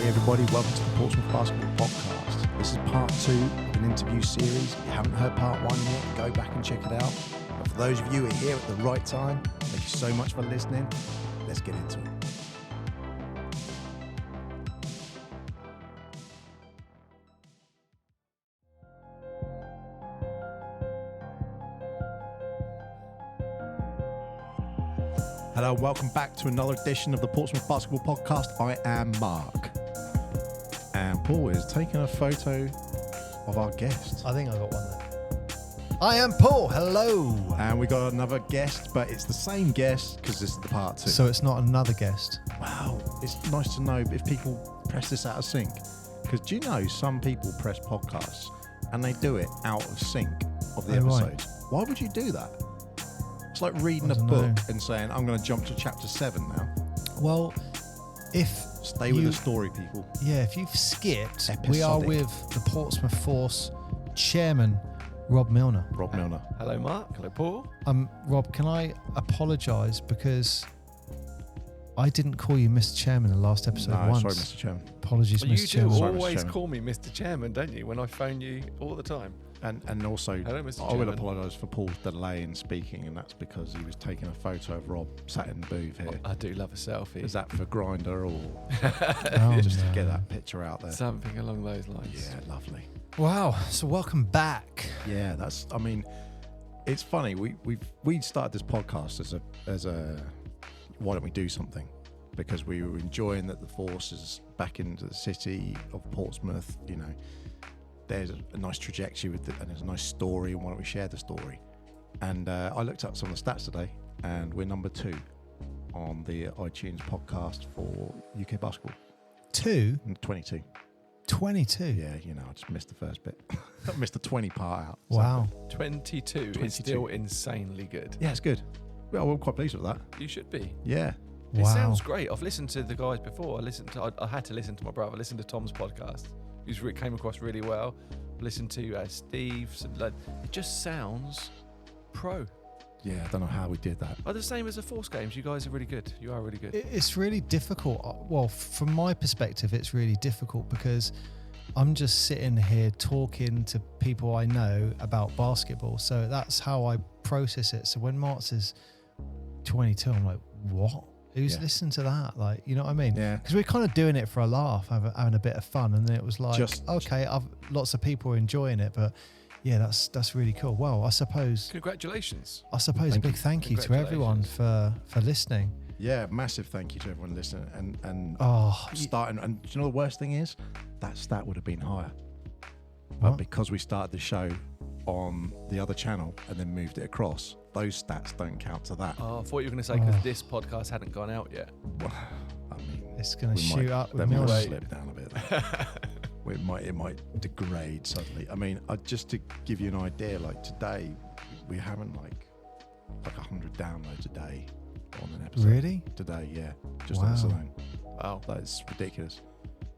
everybody, welcome to the Portsmouth Basketball Podcast. This is part 2 of an interview series. If you haven't heard part 1 yet, go back and check it out. But for those of you who are here at the right time, thank you so much for listening. Let's get into it. Hello, welcome back to another edition of the Portsmouth Basketball Podcast. I am Mark. And Paul is taking a photo of our guest. I think I got one there. I am Paul. Hello. And we got another guest, but it's the same guest because this is the part 2. So it's not another guest. Wow, it's nice to know if people press this out of sync. Because do you know some people press podcasts and they do it out of sync of the episodes? Right. Why would you do that? It's like reading a book and saying, I'm going to jump to chapter 7 now. Well, Stay with the story, people. Yeah, if you've skipped, Episodic. We are with the Portsmouth Force chairman, Rob Milner. Rob Milner. Hello, Mark. Hello, Paul. Rob, can I apologise because I didn't call you Mr. Chairman in the last episode once. Sorry, Mr. Chairman. Apologies, Mr. Chairman. You always call me Mr. Chairman, don't you, when I phone you all the time? And also, hello, Mr. I will apologise for Paul's delay in speaking, and that's because he was taking a photo of Rob sat in the booth here. I do love a selfie. Is that for Grindr or to get that picture out there? Something along those lines. Yeah, lovely. Wow, so welcome back. Yeah, it's funny. We started this podcast as a why don't we do something? Because we were enjoying that the Force is back into the city of Portsmouth, you know. There's a nice trajectory with it, and there's a nice story, and why don't we share the story? And I looked up some of the stats today, and we're number 2 on the iTunes podcast for UK basketball. 22. 22? Yeah, you know, I just missed the first bit. I missed the 20 part out. Wow. 22 is still insanely good. Yeah, it's good. Well, I'm quite pleased with that. You should be. Yeah. It sounds great. I've listened to the guys before. I had to listen to my brother. I listened to Tom's podcast. He came across really well. Listened to Steve's. It just sounds pro. Yeah, I don't know how we did that. The same as the Force games. You guys are really good. You are really good. It's really difficult. Well, from my perspective, it's really difficult because I'm just sitting here talking to people I know about basketball. So that's how I process it. So when Mark says 22, I'm like, what? Who's listening to that? Like, you know what I mean? Yeah. Because we're kind of doing it for a laugh, having a bit of fun. And then it was like, lots of people are enjoying it. But yeah, that's really cool. Well, I suppose. Congratulations. A big thank you to everyone for listening. Yeah, massive thank you to everyone listening and starting. And do you know the worst thing is? That stat would have been higher. But because we started the show on the other channel and then moved it across, those stats don't count to that. Oh, I thought you were going to say because this podcast hadn't gone out yet. Well, I mean, it's going to shoot up. Then we'll slip down a bit. It might degrade suddenly. I mean, just to give you an idea, like today, we're having like 100 downloads a day on an episode. Really? Today, yeah. Just on this alone. Wow. That's ridiculous.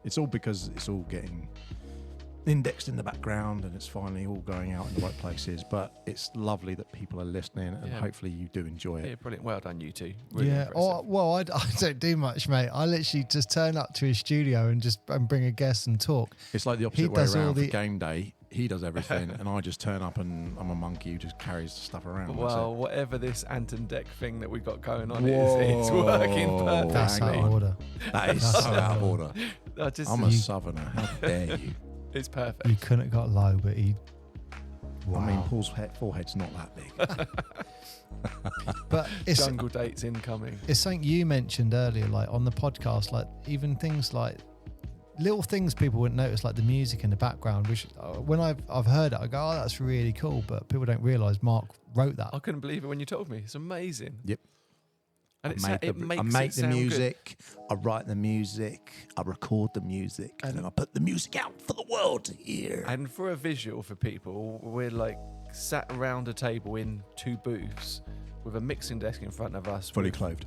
It's all because it's all getting indexed in the background and it's finally all going out in the right places, but it's lovely that people are listening and hopefully you do enjoy it. Yeah, brilliant. Well done, you two. Really impressive. I don't do much, mate. I literally just turn up to his studio and bring a guest and talk. It's like the opposite way around for game day. He does everything and I just turn up and I'm a monkey who just carries the stuff around. Well, whatever this Anton Deck thing that we've got going on is, it's working perfectly. That's out of order. That is so out of order. I'm a southerner. How dare you? It's perfect. You couldn't have got low, but he... Wow. I mean, Paul's forehead's not that big. But it's... Jungle dates incoming. It's something you mentioned earlier, like on the podcast, like even things like... little things people wouldn't notice, like the music in the background, which when I've heard it, I go, oh, that's really cool. But people don't realise Mark wrote that. I couldn't believe it when you told me. It's amazing. Yep. And I make the music, I write the music, I record the music, and then I put the music out for the world to hear. And for a visual for people, we're like sat around a table in 2 booths with a mixing desk in front of us. Fully clothed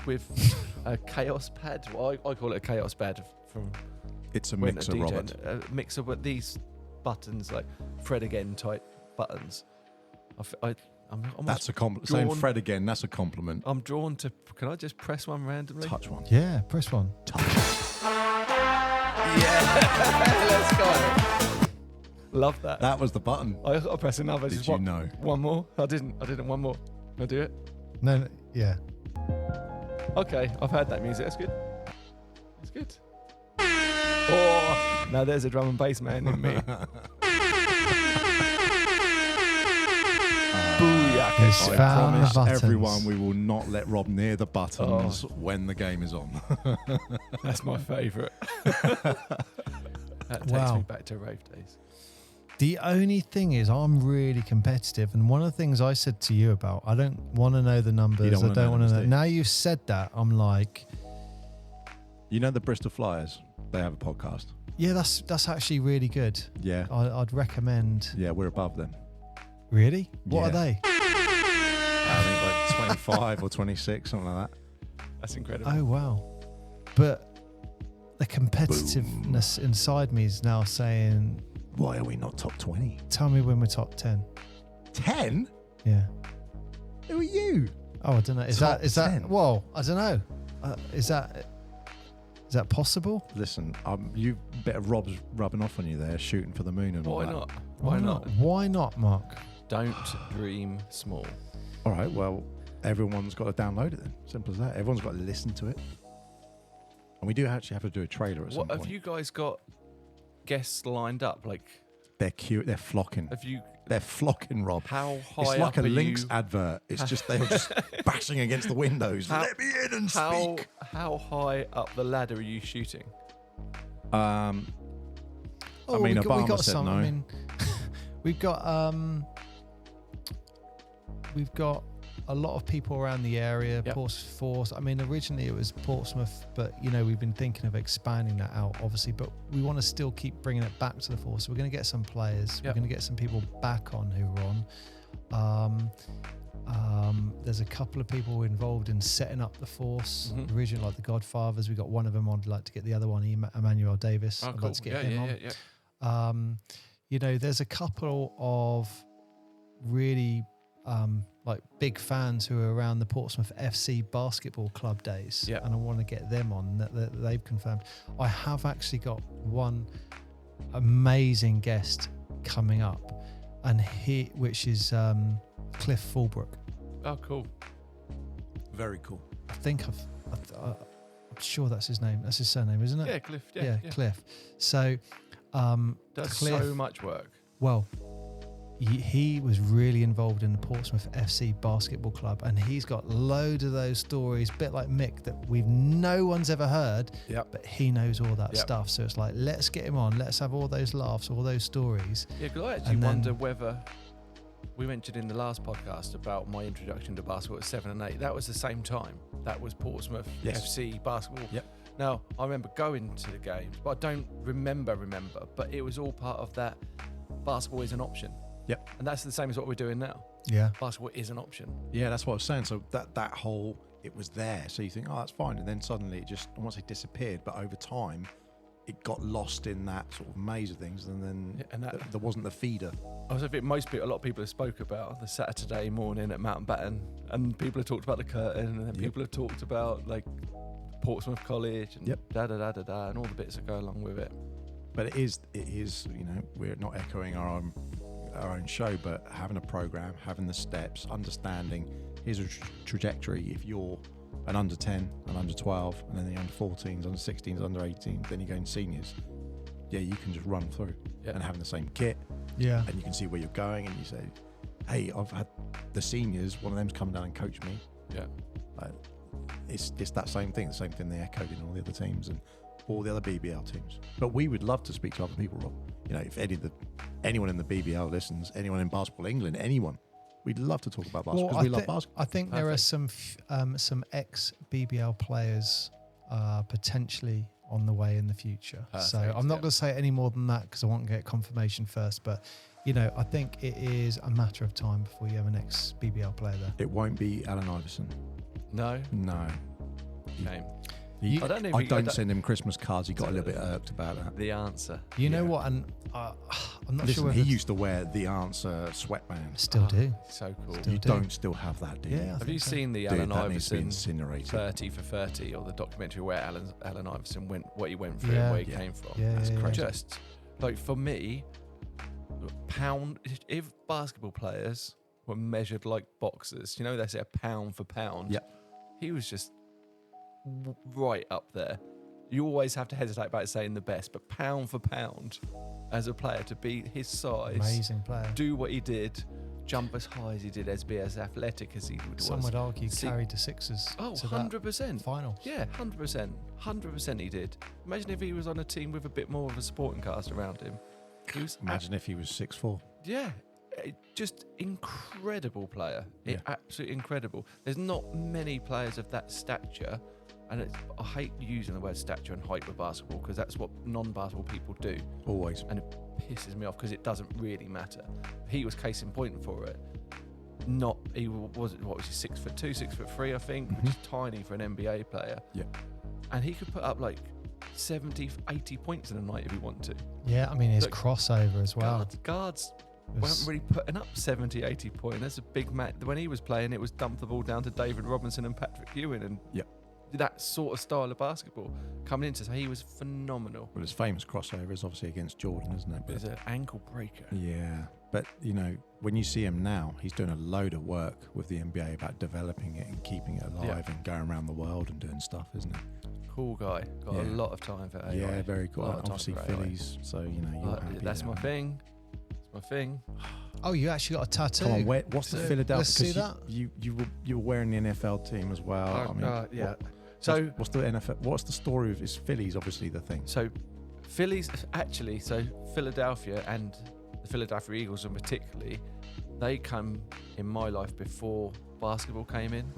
with a chaos pad. Well, I call it a chaos pad from... It's a mixer, DJ, Robert. A mixer with these buttons, like Fred again type buttons. I'm that's a compliment. Saying Fred again, that's a compliment. I'm drawn to... Can I just press one randomly? Touch one. Yeah, press one. Touch. Let's go. Love that. That was the button. I got to press another. Did Just you know? One more. I didn't. One more. Can I do it? No, yeah. Okay, I've heard that music. That's good. That's good. Oh, now there's a drum and bass man in me. Booyah. He's I found the promise buttons. everyone we will not let Rob near the buttons when the game is on. That's my favourite. That takes Wow. me back to rave days. The only thing is, I'm really competitive, and one of the things I said to you about, I don't want to know the numbers. You don't I wanna don't know want to numbers, know. do you? Now you've said that, I'm like, You know the Bristol Flyers? They have a podcast. yeah, that's actually really good. Yeah. I'd recommend. Yeah, we're above them. Really? What are Yeah. they? I think like 25 or 26, something like that. That's incredible. Oh wow! But the competitiveness inside me is now saying, Why are we not top 20? "Tell me when we're top 10." 10? Yeah. Who are you? Oh, I don't know. Is Top that 10? Whoa, I don't know. Is that possible? Listen, you bit of Rob's rubbing off on you there, shooting for the moon and all Why that. not? Why not? Why not, Mark? Don't dream small. All right, well, everyone's got to download it then. Simple as that. Everyone's got to listen to it. And we do actually have to do a trailer at some What point. have you guys got guests lined up? Like, They're cute. They're flocking. have you? They're flocking, Rob. How high It's like up a are Lynx you? advert. It's just they're just bashing against the windows. Let me in and speak. How high up the ladder are you shooting? I mean, Obama said no. I mean, we've got a lot of people around the area. Yep. Portsmouth Force. I mean, originally it was Portsmouth, but we've been thinking of expanding that out, obviously. But we want to still keep bringing it back to the Force. So we're going to get some players. Yep. We're going to get some people back on who were on. There's a couple of people involved in setting up the Force. Mhm. Originally, like the Godfathers. We got one of them on. I'd like to get the other one, Emmanuel Davis. Oh, I'd cool. like to get him on. Yeah. There's a couple of really like big fans who are around the Portsmouth FC basketball club days, Yeah. and I want to get them on. That they've confirmed. I have actually got one amazing guest coming up, and which is Cliff Fulbrook. Oh, cool. Very cool. I think I'm sure that's his name. That's his surname, isn't it? Yeah, Cliff. Yeah. Cliff. So, Does Cliff, so much work. well, he was really involved in the Portsmouth FC basketball club, and he's got loads of those stories, bit like Mick, that no one's ever heard, Yep. but he knows all that Yep. stuff. So it's like, let's get him on, let's have all those laughs, all those stories. Yeah, because I actually And then- wonder whether we mentioned in the last podcast about my introduction to basketball at 7 and 8. That was the same time. That was Portsmouth Yes. FC basketball. Yep. Now, I remember going to the games, but I don't remember, but it was all part of that. Basketball is an option. Yep. And that's the same as what we're doing now. Yeah. Basketball is an option. Yeah, that's what I was saying. So that whole, it was there. So you think, oh, that's fine. And then suddenly it just, I won't say disappeared, but over time, it got lost in that sort of maze of things. And then Yeah, and that- there wasn't the feeder. I was think a lot of people have spoke about the Saturday morning at Mountbatten, and people have talked about the curtain, and then Yep. people have talked about like Portsmouth College and Yep. da da da da da, and all the bits that go along with it. But it is, we're not echoing our own show, but having a program, having the steps, understanding here's a trajectory. If you're an under 10, an under 12, and then the under 14s, under 16s, under 18s, then you go in seniors. Yeah, you can just run through and having the same kit, Yeah. and you can see where you're going, and you say, hey, I've had the seniors, one of them's come down and coached me. Yeah. It's that same thing they echoed in all the other teams and all the other BBL teams. But we would love to speak to other people, Rob. If anyone in the BBL listens, anyone in Basketball England, anyone, we'd love to talk about basketball because we love basketball. I think there are some ex-BBL players potentially on the way in the future. So Perfect, I'm not yeah. going to say any more than that because I want to get confirmation first. But, I think it is a matter of time before you have an ex-BBL player there. It won't be Allen Iverson. No. No. Shame. I I don't know if I he- I don't don't- send him Christmas cards. He got a little bit irked about that. The answer. You know Yeah. what? And I'm not Listen, sure. he used to wear the Answer sweatband. Still do. So cool. Still You do. don't still have that, do you? Yeah. I Have think you so. seen the Dude, Allen that needs to be Iverson incinerated. 30 for 30 or the documentary where Allen Iverson went, what he went through Yeah. and where he Yeah. came from? Yeah, That's yeah, crazy. Just like for me, if basketball players were measured like boxers, you know, they say a pound for pound. Yep. He was just right up there. You always have to hesitate about saying the best, but pound for pound, as a player, to be his size, Amazing player. do what he did, jump as high as he did, be as athletic as he was. Some would argue See- carried the Sixers Oh, to that 100%. final. Yeah, 100%. 100% he did. Imagine if he was on a team with a bit more of a supporting cast around him. He was Imagine if he was 6'4". yeah, just incredible player. Yeah. Absolutely incredible. There's not many players of that stature, and I hate using the word stature and height with basketball because that's what non-basketball people do, Always. and it pisses me off because it doesn't really matter. He was case in point for it. He was what was he 6'2", 6'3", I think, which is tiny for an NBA player. Yeah. And he could put up like 70, 80 points in a night if he wanted to. Yeah, I mean his Look, crossover as well. Guards was- weren't really putting up 70, 80 points. That's a big match. When he was playing, it was dump the ball down to David Robinson and Patrick Ewing, and Yep. that sort of style of basketball coming into. So he was phenomenal. Well, his famous crossover is obviously against Jordan, isn't it? It was an ankle breaker. Yeah, but you know, when you see him now, he's doing a load of work with the NBA about developing it and keeping it alive and going around the world and doing stuff, isn't it? Cool guy. Got a Yeah. lot of time for AI. Yeah, very cool. Lot of And time obviously for AI. Phillies, so you know, you're happy That's there. my thing. It's my thing. Oh, you actually got a tattoo. Come on, what's the So, Philadelphia? let's see 'cause that. You were wearing the NFL team as well. I mean, Yeah. what- So what's the NFL? What's the story of his Phillies? Obviously, the thing. So Phillies, actually, so Philadelphia and the Philadelphia Eagles in particularly, they come in my life before basketball came in.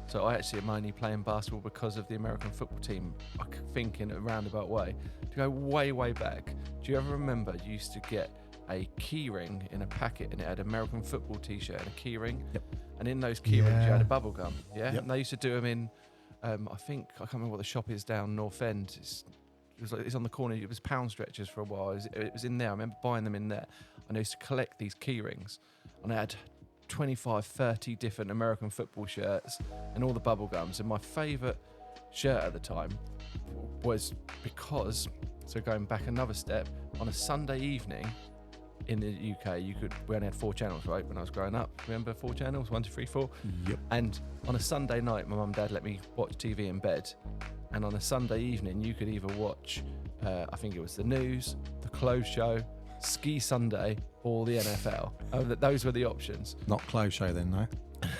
So I actually am only playing basketball because of the American football team, I think in a roundabout way. To go way, way back, do you ever remember you used to get a key ring in a packet and it had an American football t-shirt and a key ring? Yep. And in those key rings you had Yeah. a bubble gum, yeah? Yep. And they used to do them in, I can't remember what the shop is down North End. It's on the corner. It was Pound Stretchers for a while. It was in there. I remember buying them in there. And I used to collect these key rings. And I had 25, 30 different American football shirts and all the bubble gums. And my favourite shirt at the time was because, so going back another step, on a Sunday evening in the UK, we only had 4 channels, right? When I was growing up. Remember 4 channels? 1, 2, 3, 4? Yep. And on a Sunday night, my mum and dad let me watch TV in bed. And on a Sunday evening, you could either watch, I think it was the news, the clothes show, Ski Sunday, or the NFL. Those were the options. Not close show then, no.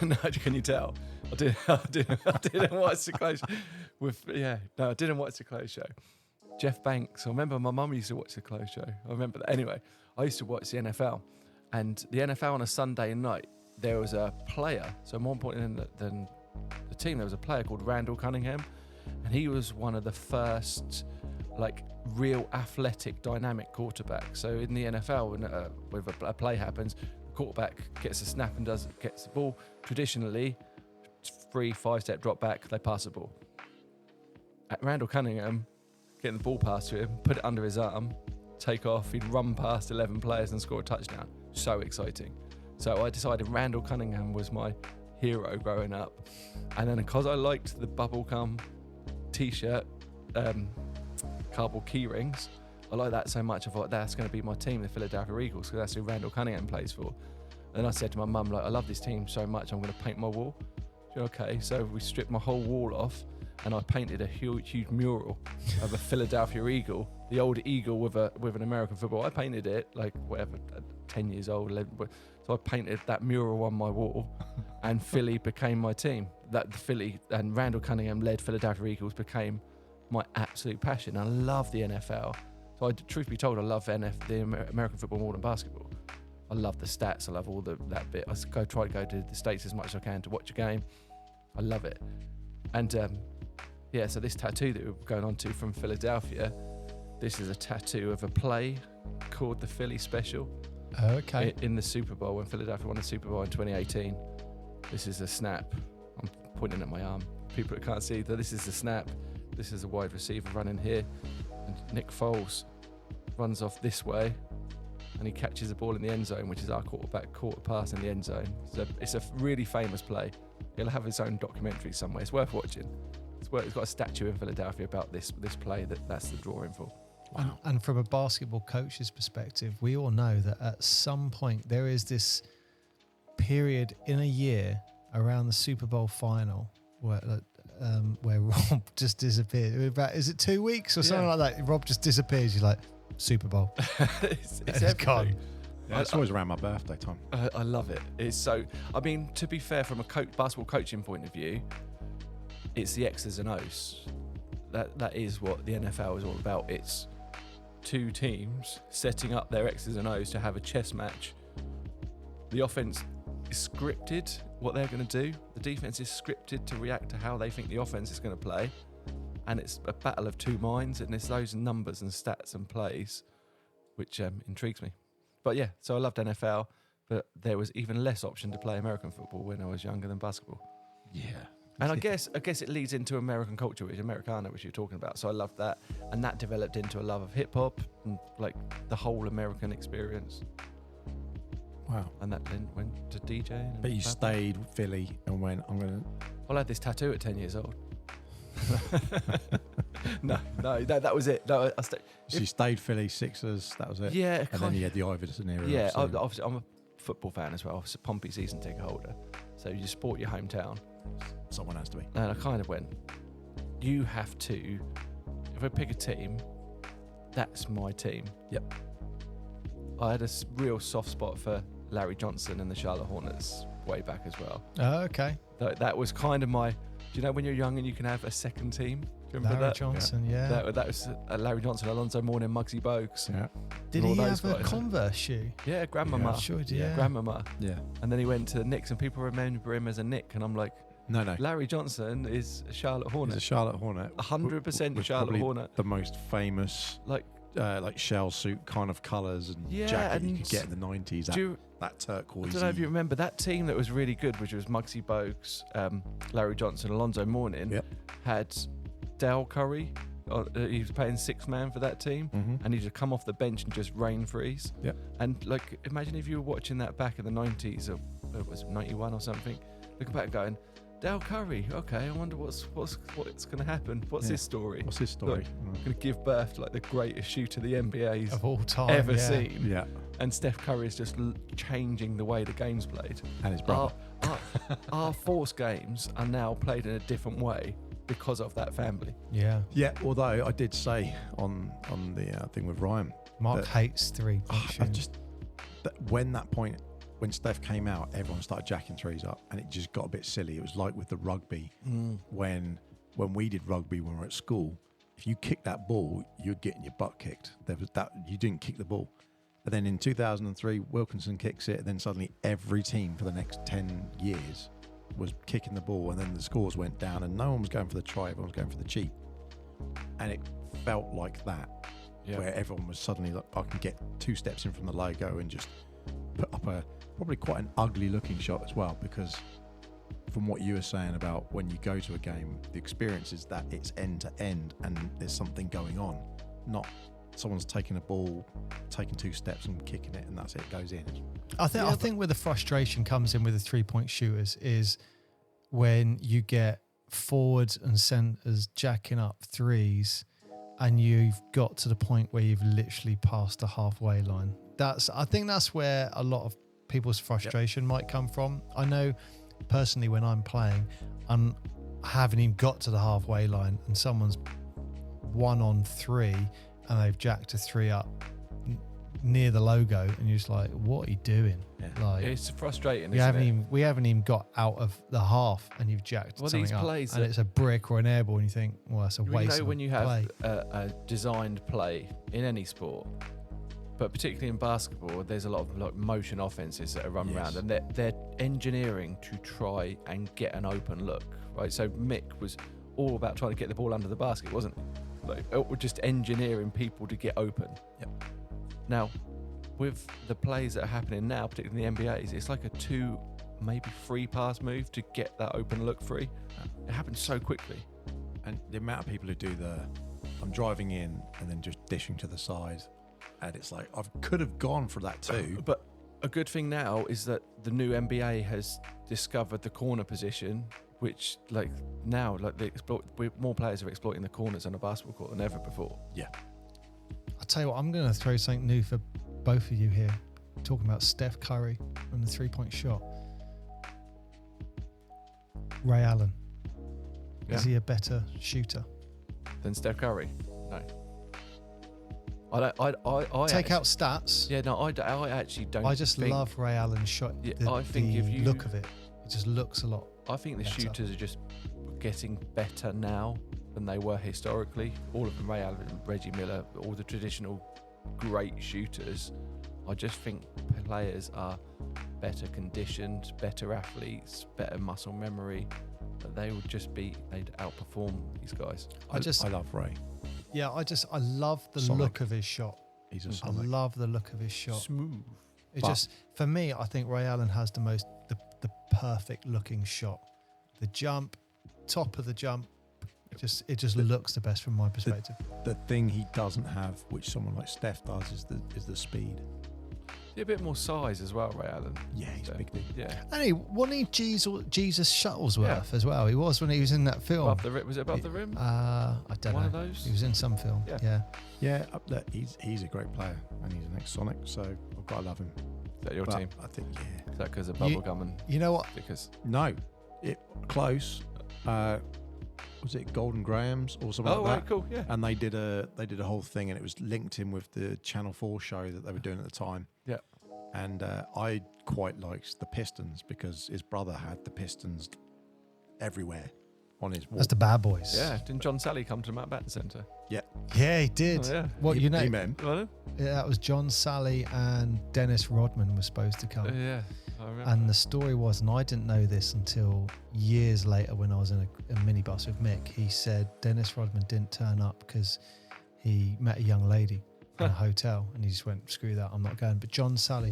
No, can you tell? I didn't watch the clothes show. I didn't watch the clothes show. Jeff Banks. I remember my mum used to watch the clothes show. I remember that. Anyway, I used to watch the NFL. And the NFL on a Sunday night, there was a player. So more important than the team, there was a player called Randall Cunningham. And he was one of the first, real athletic, dynamic quarterbacks. So in the NFL, when a play happens, the quarterback gets a snap and gets the ball. Traditionally, 3-5 step drop back, they pass the ball. At Randall Cunningham, getting the ball passed to him, put it under his arm, take off, he'd run past 11 players and score a touchdown. So exciting. So I decided Randall Cunningham was my hero growing up. And then because I liked the bubblegum t-shirt, cardboard key rings, I like that so much I thought that's going to be my team, the Philadelphia Eagles, because that's who Randall Cunningham plays for. And I said to my mum, I love this team so much, I'm going to paint my wall. She said, okay, so we stripped my whole wall off and I painted a huge mural of a Philadelphia Eagle, the old eagle with an American football. I painted it 10 years old, 11, so I painted that mural on my wall and Philly became my team. That the Philly and Randall Cunningham led Philadelphia Eagles became my absolute passion. I love the NFL. So truth be told, I love the American football more than basketball. I love the stats. I love all that bit. I try to go to the States as much as I can to watch a game. I love it. And so this tattoo that we're going on to from Philadelphia, this is a tattoo of a play called the Philly Special. Oh, okay. In the Super Bowl, when Philadelphia won the Super Bowl in 2018. This is a snap. I'm pointing at my arm. People that can't see that this is the snap. This is a wide receiver running here. And Nick Foles runs off this way. and he catches the ball in the end zone, which is our quarterback caught a pass in the end zone. It's a really famous play. He'll have his own documentary somewhere. It's worth watching. It's got a statue in Philadelphia about this play that's the drawing for. Wow. And from a basketball coach's perspective, we all know that at some point there is this period in a year around the Super Bowl final where Rob just disappears. Is it 2 weeks or something like that? Rob just disappears. You're like, Super Bowl. it's gone. Yeah, it's always around my birthday time. I love it. It's so. I mean, to be fair, from a basketball coaching point of view, it's the X's and O's. That is what the NFL is all about. It's two teams setting up their X's and O's to have a chess match. The offense is scripted what they're going to do. The defense is scripted to react to how they think the offense is going to play. And it's a battle of two minds, and it's those numbers and stats and plays which intrigues me. But yeah, so I loved NFL, but there was even less option to play American football when I was younger than basketball. Yeah. And I guess it leads into American culture, which Americana, which you're talking about. So I loved that, and that developed into a love of hip hop and like the whole American experience. Wow. And that then went to DJing. But you stayed Philly and went, I'm going to... Well, I had this tattoo at 10 years old. No, that was it. No, So you stayed Philly, Sixers, that was it? Yeah. And then you had the Iverson era. Yeah, obviously I'm a football fan as well. I was a Pompey season ticket holder. So you support your hometown. Someone has to be. And I kind of went, you have to, if I pick a team, that's my team. Yep. I had a real soft spot for Larry Johnson and the Charlotte Hornets way back as well. Oh, okay. That was kind of my, do you know when you're young and you can have a second team? Do you remember Larry that? Johnson, yeah. That was Larry Johnson, Alonzo Mourning, Muggsy Bogues. Yeah. Did all he those have a guys. Converse shoe? Yeah, Grandmama. Yeah, sure, yeah. Grandmama. Yeah. And then he went to the Knicks, and people remember him as a Knick, and I'm like, No. Larry Johnson is a Charlotte Hornet. He's a Charlotte Hornet. 100% Was Charlotte probably Hornet. The most famous, Like shell suit kind of colours and Yeah, jacket you and could get in the 90s. That turquoise. I don't know if you remember that team that was really good, which was Muggsy Bogues, Larry Johnson, Alonzo Mourning, Yep. had Dale Curry. He was playing sixth man for that team, and he'd just come off the bench and just rain freeze. Yep. And like, imagine if you were watching that back in the 90s, or it was 91 or something, looking back going, Dale Curry, okay, I wonder what's going to happen. What's his story? What's his story? Like, going to give birth to like the greatest shooter the NBA's Of all time. ever seen. Yeah. And Steph Curry is just changing the way the game's played. And his brother. Our Force games are now played in a different way because of that family. Yeah. Yeah, although I did say on the thing with Ryan, Mark hates three-point when Steph came out, everyone started jacking threes up, and it just got a bit silly. It was like with the rugby, when we did rugby when we were at school. If you kicked that ball, you're getting your butt kicked. There was that you didn't kick the ball. But then in 2003, Wilkinson kicks it, and then suddenly every team for the next 10 years was kicking the ball, and then the scores went down, and no one was going for the try, everyone was going for the cheat. And it felt like that, where everyone was suddenly like, I can get 2 steps in from the logo and just put up probably quite an ugly looking shot as well, because from what you were saying about when you go to a game, the experience is that it's end to end and there's something going on, not someone's taking a ball, taking 2 steps and kicking it, and that's it, goes in. I think where the frustration comes in with the 3-point shooters is when you get forwards and centers jacking up threes and you've got to the point where you've literally passed the halfway line. I think that's where a lot of people's frustration might come from. I know personally when I'm playing, I haven't even got to the halfway line and someone's 1-on-3 and they've jacked a 3 up near the logo, and you're just like, what are you doing? Yeah. Like, it's frustrating. We haven't even got out of the half, and you've jacked something up, and it's a brick or an air ball, and you think, well, that's a waste. When you have play. a designed play in any sport, but particularly in basketball, there's a lot of like motion offenses that are run around, and they're engineering to try and get an open look, right? So Mick was all about trying to get the ball under the basket, wasn't it? Like, just engineering people to get open. Yep. Now, with the plays that are happening now, particularly in the NBAs, it's like a 2, maybe 3 pass move to get that open look free. It happens so quickly. And the amount of people who do I'm driving in and then just dishing to the side, and it's like I could have gone for that too. But a good thing now is that the new NBA has discovered the corner position, which like now like more players are exploiting the corners on a basketball court than ever before. Yeah. I'll tell you what, I'm going to throw something new for both of you here. Talking about Steph Curry and the 3-point shot. Ray Allen. Yeah. Is he a better shooter? Than Steph Curry? No. I Take out stats. Yeah, no, I actually don't. I just think, love Ray Allen's shot. Yeah, The, I think the if you look of it, it just looks a lot. I think the better. shooters are just getting better now than they were historically. All of them, Ray Allen, Reggie Miller, all the traditional great shooters. I just think players are better conditioned, better athletes, better muscle memory. But they'd outperform these guys. I love Ray. Yeah, I love the Sonic. look of his shot. He's a I Sonic. love the look of his shot. Smooth. It But- just, for me, I think Ray Allen has the perfect looking shot. The jump, top of the jump, it just looks the best from my perspective. The thing he doesn't have, which someone like Steph does, is the speed. Yeah, a bit more size as well, Ray Allen. Yeah, he's a big dude. Yeah. And he wasn't he Jesus Shuttlesworth as well. He was when he was in that film. Above the rim. Was it above the rim? I don't One know. of those? He was in some film. Yeah. Yeah. Yeah, up there. He's a great player, and he's an ex-Sonic, so I've got to love him. Is that your But team? I think, yeah. Is that because of bubblegum and You know what? stickers? No, close. Was it Golden Grahams or something Oh, like right, that? cool. Yeah. And they did a whole thing, and it was linked in with the Channel 4 show that they were doing at the time. Yeah. And I quite liked the Pistons because his brother had the Pistons everywhere on his wall. That's the bad boys. Yeah. Didn't John Sally come to the Mountbatten Centre? Yeah, he did. Oh, yeah. What you know? He met him. Well, Yeah, that was John Sally and Dennis Rodman were supposed to come. yeah. I remember. And the story was, and I didn't know this until years later when I was in a minibus with Mick, he said Dennis Rodman didn't turn up because he met a young lady in a hotel and he just went, screw that, I'm not going. But John Spider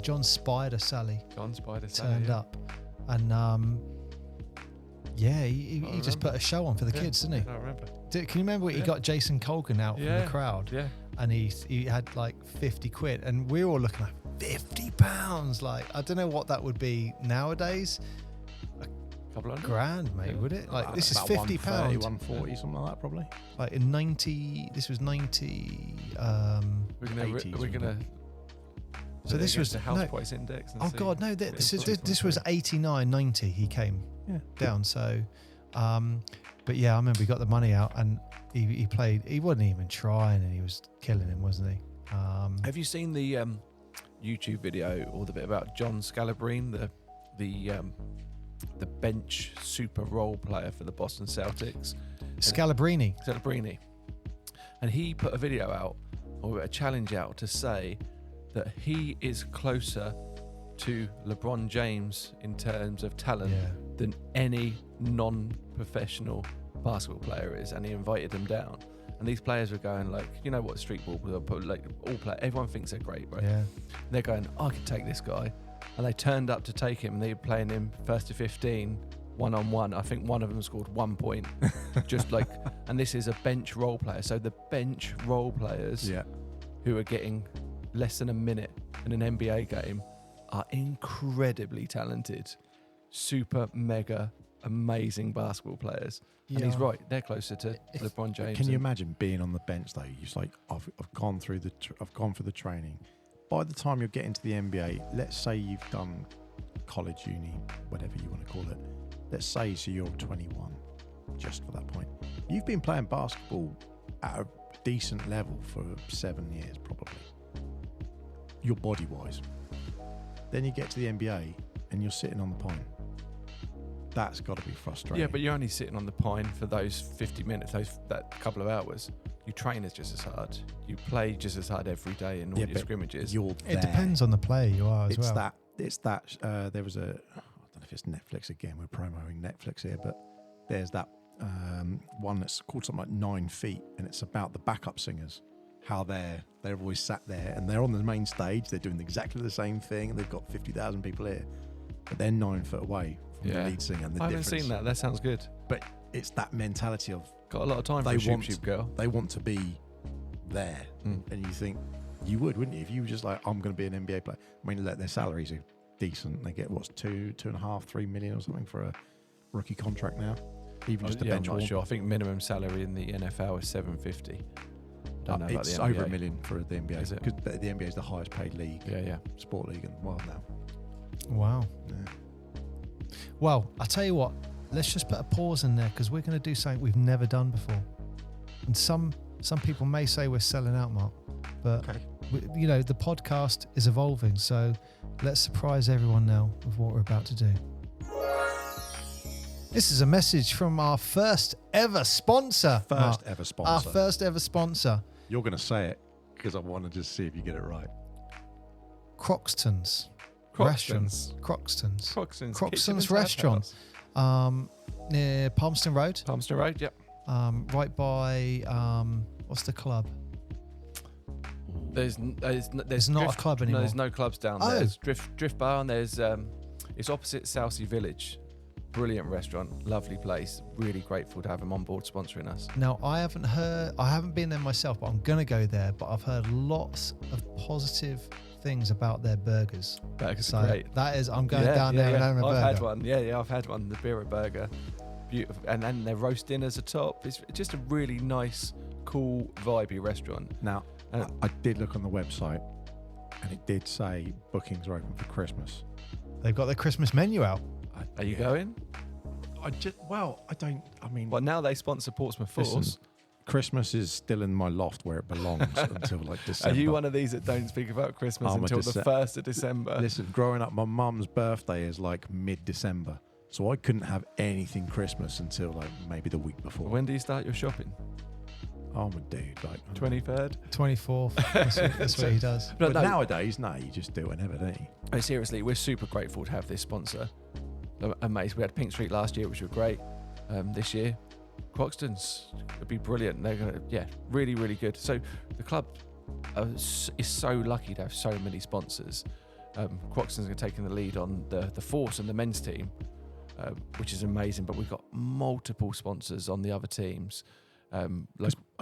Sally John Spider Sally, turned yeah. up. And he just put a show on for the Yeah, kids, didn't he? I remember. Can you remember he got Jason Colgan out from the crowd? Yeah. And he had like 50 quid and we were all looking like £50. Like, I don't know what that would be nowadays. Couple hundred. Grand, mate, Yeah. would it? Like, this is About £50. 130, 140, something like that, probably. Like in 90, this was 90. We're gonna. 80s, We're gonna. So this was the house no. price index. And Oh see. God, no! Yeah, This was 89, 90. He came Yeah. down. So, but yeah, I remember he got the money out and he played. He wasn't even trying, and he was killing him, wasn't he? Have you seen the YouTube video or the bit about John Scalabrine, the bench super role player for the Boston Celtics? Scalabrini. Scalabrini. And he put a video out, or a challenge out, to say that he is closer to LeBron James in terms of talent Yeah. than any non-professional basketball player is, and he invited them down. And these players were going like, you know what, street ball, like all play, everyone thinks they're great, right? Yeah. They're going, I could take this guy, and they turned up to take him, and they were playing him 1st to 15, 1-on-1. I think one of them scored 1 point, just like, and this is a bench role player. So the bench role players who are getting less than a minute in an NBA game are incredibly talented, super mega amazing basketball players. And he's right, they're closer to LeBron James. Can you imagine being on the bench though? You're just like, I've gone through I've gone for the training. By the time you're getting to the NBA, let's say you've done college, uni, whatever you want to call it. Let's say so you're 21, just for that point. You've been playing basketball at a decent level for 7 years, probably. Your body wise. Then you get to the NBA and you're sitting on the pine. That's got to be frustrating. Yeah, but you're only sitting on the pine for those 50 minutes, that couple of hours. You train just as hard. You play just as hard every day in all your scrimmages. You're there. It depends on the player you are as well. It's that. There was I don't know if it's Netflix again. We're promoting Netflix here, but there's that one that's called something like 9 Feet, and it's about the backup singers. How they're always sat there and they're on the main stage. They're doing exactly the same thing, and they've got 50,000 people here, but they're 9 foot away from the lead singer. And the I haven't difference. seen that. That sounds good. But it's that mentality of Got a lot of time for a Shoop Shoop girl. they want to be there, and you think You would, wouldn't you? If you were just like, I'm going to be an NBA player. I mean, their salaries are decent. They get, what's 2.5, 3 million or something for a rookie contract now? Even just a bench I'm warmer. not sure. I think minimum salary in the NFL is $750. Don't know about It's the NBA. over $1 million for the NBA. Is it? Because the NBA is the highest paid league, sport league in the world now. Wow. Yeah. Well, I tell you what, let's just put a pause in there because we're going to do something we've never done before. And some people may say we're selling out, Mark, but Okay. the podcast is evolving. So let's surprise everyone now with what we're about to do. This is a message from our first ever sponsor. Mark. Ever sponsor. Our first ever sponsor. You're going to say it because I want to just see if you get it right. Croxton's. Croxton's. Croxton's. Croxton's. Croxton's restaurant. Near Palmerston Road. Palmerston Road, yep. Right by what's the club? There's not a club anymore. No, there's no clubs down there. There's Drift Bar, and there's it's opposite Southsea Village. Brilliant restaurant, lovely place. Really grateful to have them on board sponsoring us. Now I haven't been there myself, but I'm gonna go there. But I've heard lots of positive things about their burgers. Burgers are great. That is, I'm going down there and having a burger. I've had one. Yeah, I've had one. The Beer Burger, beautiful, and then their roast dinners are top. It's just a really nice, cool, vibey restaurant. Now, I did look on the website, and it did say bookings are open for Christmas. They've got their Christmas menu out. Are you going? Mm. Well, now they sponsor Portsmouth Force. Listen, Christmas is still in my loft where it belongs until like December. Are you one of these that don't speak about Christmas until the 1st of December? Listen, growing up, my mum's birthday is like mid-December. So I couldn't have anything Christmas until like maybe the week before. When do you start your shopping? I'm a dude. Like 23rd? 24th. That's what he does. But nowadays, you just do it whenever, don't you? No, seriously, we're super grateful to have this sponsor. Amazing. We had Pink Street last year, which were great. This year, Croxton's would be brilliant. They're gonna, really, really good. So the club is so lucky to have so many sponsors. Croxton's are taking the lead on the Force and the men's team, which is amazing. But we've got multiple sponsors on the other teams. I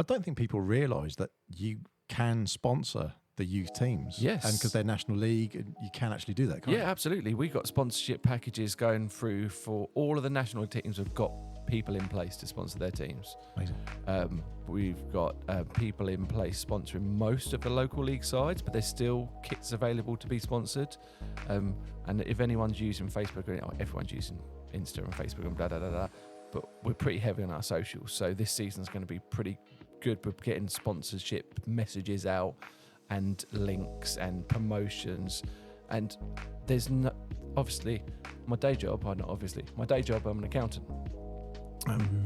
don't think people realise that you can sponsor the youth teams. Yes. And because they're National League, you can actually do that, can't you? Yeah, absolutely. We've got sponsorship packages going through for all of the national teams. We've got people in place to sponsor their teams. Amazing. We've got people in place sponsoring most of the local league sides, but there's still kits available to be sponsored. And if anyone's using Facebook, everyone's using Insta and Facebook and blah, blah, blah, blah, but we're pretty heavy on our socials. So this season's going to be pretty good with getting sponsorship messages out and links and promotions. And there's obviously my day job, I'm an accountant.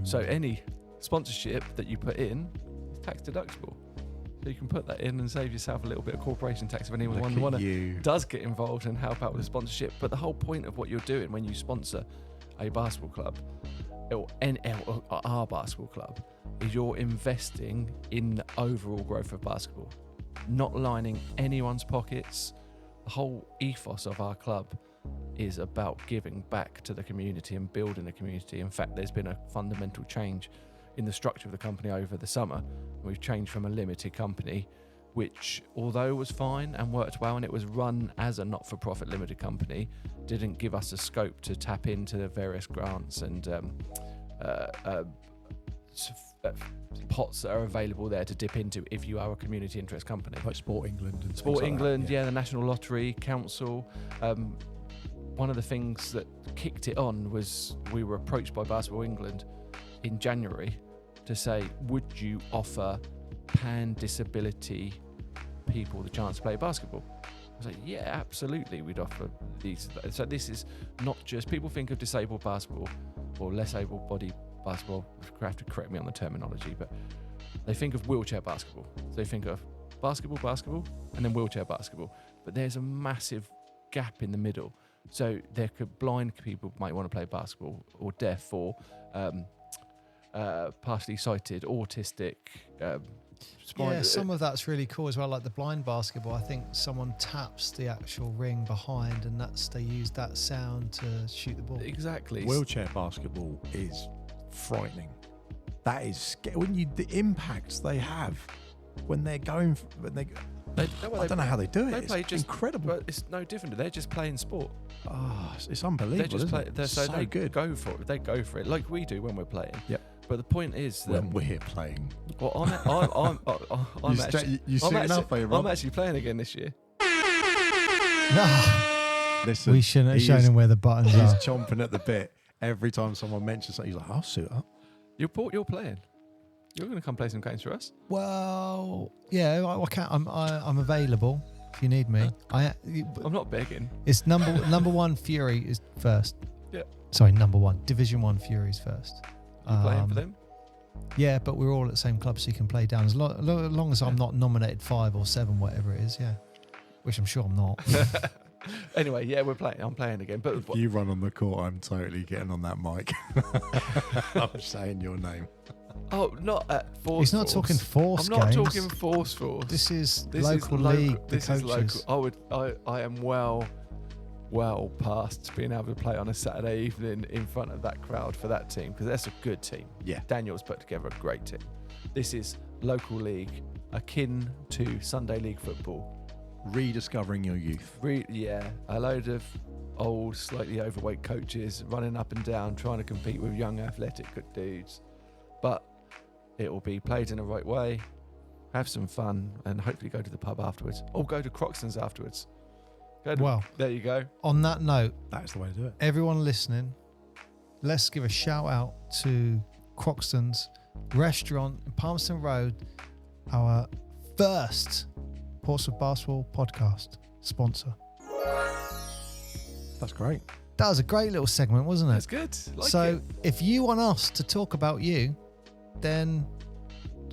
So any sponsorship that you put in is tax deductible. So you can put that in and save yourself a little bit of corporation tax if anyone does get involved and help out with the sponsorship. But the whole point of what you're doing when you sponsor a basketball club or our basketball club is you're investing in the overall growth of basketball, not lining anyone's pockets. The whole ethos of our club is about giving back to the community and building a community. In fact, there's been a fundamental change in the structure of the company over the summer. We've changed from a limited company, which, although was fine and worked well, and it was run as a not-for-profit limited company, didn't give us a scope to tap into the various grants and pots that are available there to dip into if you are a community interest company. Like Sport England and Sport England, like that, the National Lottery Council. One of the things that kicked it on was we were approached by Basketball England in January to say, would you offer pan-disability people the chance to play basketball? I was like, yeah, absolutely, we'd offer these. So this is not just, people think of disabled basketball or less able-bodied basketball, you have to correct me on the terminology, but they think of wheelchair basketball. So they think of basketball, and then wheelchair basketball. But there's a massive gap in the middle. So blind people might want to play basketball, or deaf, or partially sighted, autistic. Some of that's really cool as well. Like the blind basketball, I think someone taps the actual ring behind, and they use that sound to shoot the ball. Exactly. Wheelchair basketball is frightening. That is scary. The impacts they have when they're going. I don't know how they do it. It's play just incredible. But it's no different. They're just playing sport. Oh, it's unbelievable. They're so good. Go for it. They go for it like we do when we're playing. Yep. But the point is that when we're playing. Well, I'm actually playing again this year. Listen, we shouldn't have shown him where the buttons he's are. chomping at the bit every time someone mentions something. He's like, "I'll suit up." You're playing. You're going to come play some games for us. Well, yeah, I can't. I'm available if you need me. I'm not begging. It's number one. Fury is first. Yeah. Sorry, number one. Division 1 Fury is first. You playing for them? Yeah, but we're all at the same club, so you can play down as long as I'm not nominated 5 or 7, whatever it is. Yeah, which I'm sure I'm not. Anyway, yeah, I'm playing again. But if you run on the court, I'm totally getting on that mic. I'm saying your name. Oh, not at Force. He's not talking Force. I'm not talking Force. This is local league. This is local. I am well past being able to play on a Saturday evening in front of that crowd for that team, because that's a good team. Yeah, Daniel's put together a great team. This is local league, akin to Sunday league football. Rediscovering your youth. A load of old, slightly overweight coaches running up and down trying to compete with young, athletic good dudes. But it will be played in the right way, have some fun, and hopefully go to the pub afterwards. Or go to Croxton's afterwards. There you go. On that note, that's the way to do it. Everyone listening, let's give a shout out to Croxton's restaurant in Palmerston Road, our first Portsmouth Basketball podcast sponsor. That's great. That was a great little segment, wasn't it? That's good. If you want us to talk about you, then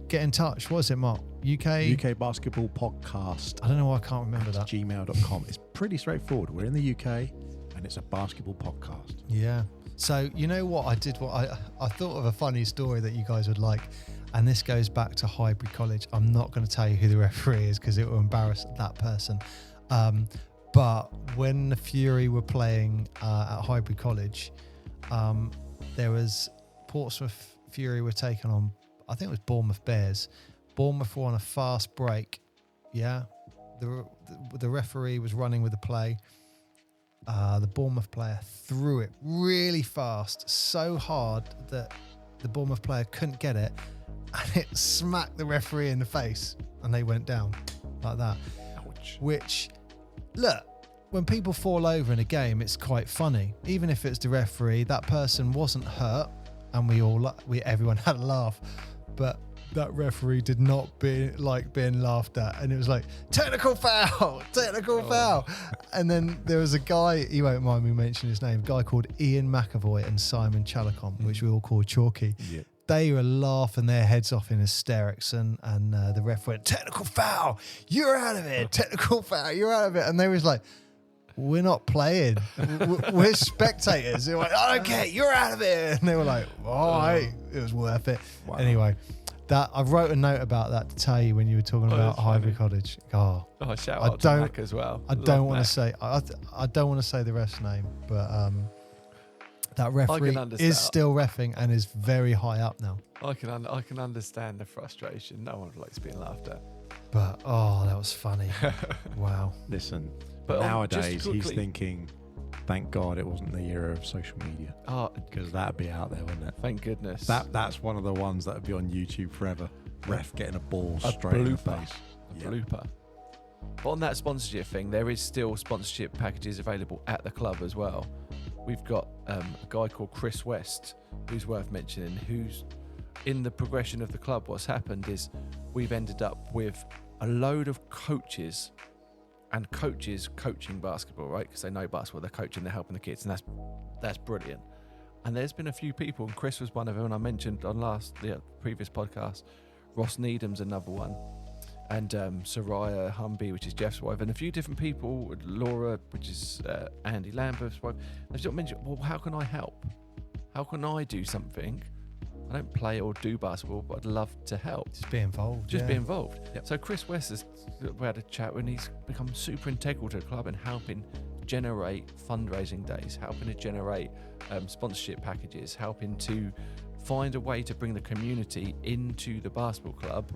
get in touch. What is it, Mark? UK Basketball Podcast. I don't know why I can't remember that. gmail.com. It's pretty straightforward. We're in the UK and it's a basketball podcast. Yeah. So you know what I did? I thought of a funny story that you guys would like, and this goes back to Highbury College. I'm not going to tell you who the referee is because it will embarrass that person. But when the Fury were playing at Highbury College, there was Portsmouth Fury were taking on, I think it was Bournemouth Bears. Bournemouth were on a fast break. Yeah. The referee was running with the play. The Bournemouth player threw it really fast, so hard that the Bournemouth player couldn't get it, and it smacked the referee in the face, and they went down like that. Ouch. Which, look, when people fall over in a game, it's quite funny. Even if it's the referee, that person wasn't hurt, and everyone had a laugh, but that referee did not like being laughed at, and it was like technical foul. And then there was a guy, you won't mind me mentioning his name, a guy called Ian McAvoy and Simon Chalicon, which we all call Chalky. Yep. They were laughing their heads off in hysterics, and the ref went, technical foul, you're out of it. Technical foul, you're out of it. And they was like, we're not playing, we're spectators. They were like, I don't care, you're out of it. And they were like, all right, it was worth it. Wow. Anyway, that I wrote a note about that to tell you when you were talking about Highbury College. Shout out to Mac as well. I don't want to say I don't want to say the ref's name, but that referee is still reffing and is very high up now. I can understand the frustration. No one likes being laughed at. But that was funny. Wow. Listen, but nowadays he's thinking, thank God it wasn't the era of social media. Because that'd be out there, wouldn't it? Thank goodness. That's one of the ones that would be on YouTube forever. Ref getting a ball straight in the face. Blooper. But on that sponsorship thing, there is still sponsorship packages available at the club as well. We've got a guy called Chris West, who's worth mentioning, who's in the progression of the club. What's happened is we've ended up with a load of coaches and coaches coaching basketball, right? Because they know basketball, they're coaching, they're helping the kids, and that's brilliant. And there's been a few people, and Chris was one of them, and I mentioned on the previous podcast, Ross Needham's another one, and Soraya Humby, which is Jeff's wife, and a few different people, Laura, which is Andy Lambert's wife. They've sort of mentioned, well, how can I help? How can I do something? I don't play or do basketball, but I'd love to help. Just be involved. Be involved. Yep. So Chris West we had a chat when he's become super integral to the club and helping generate fundraising days, helping to generate sponsorship packages, helping to find a way to bring the community into the basketball club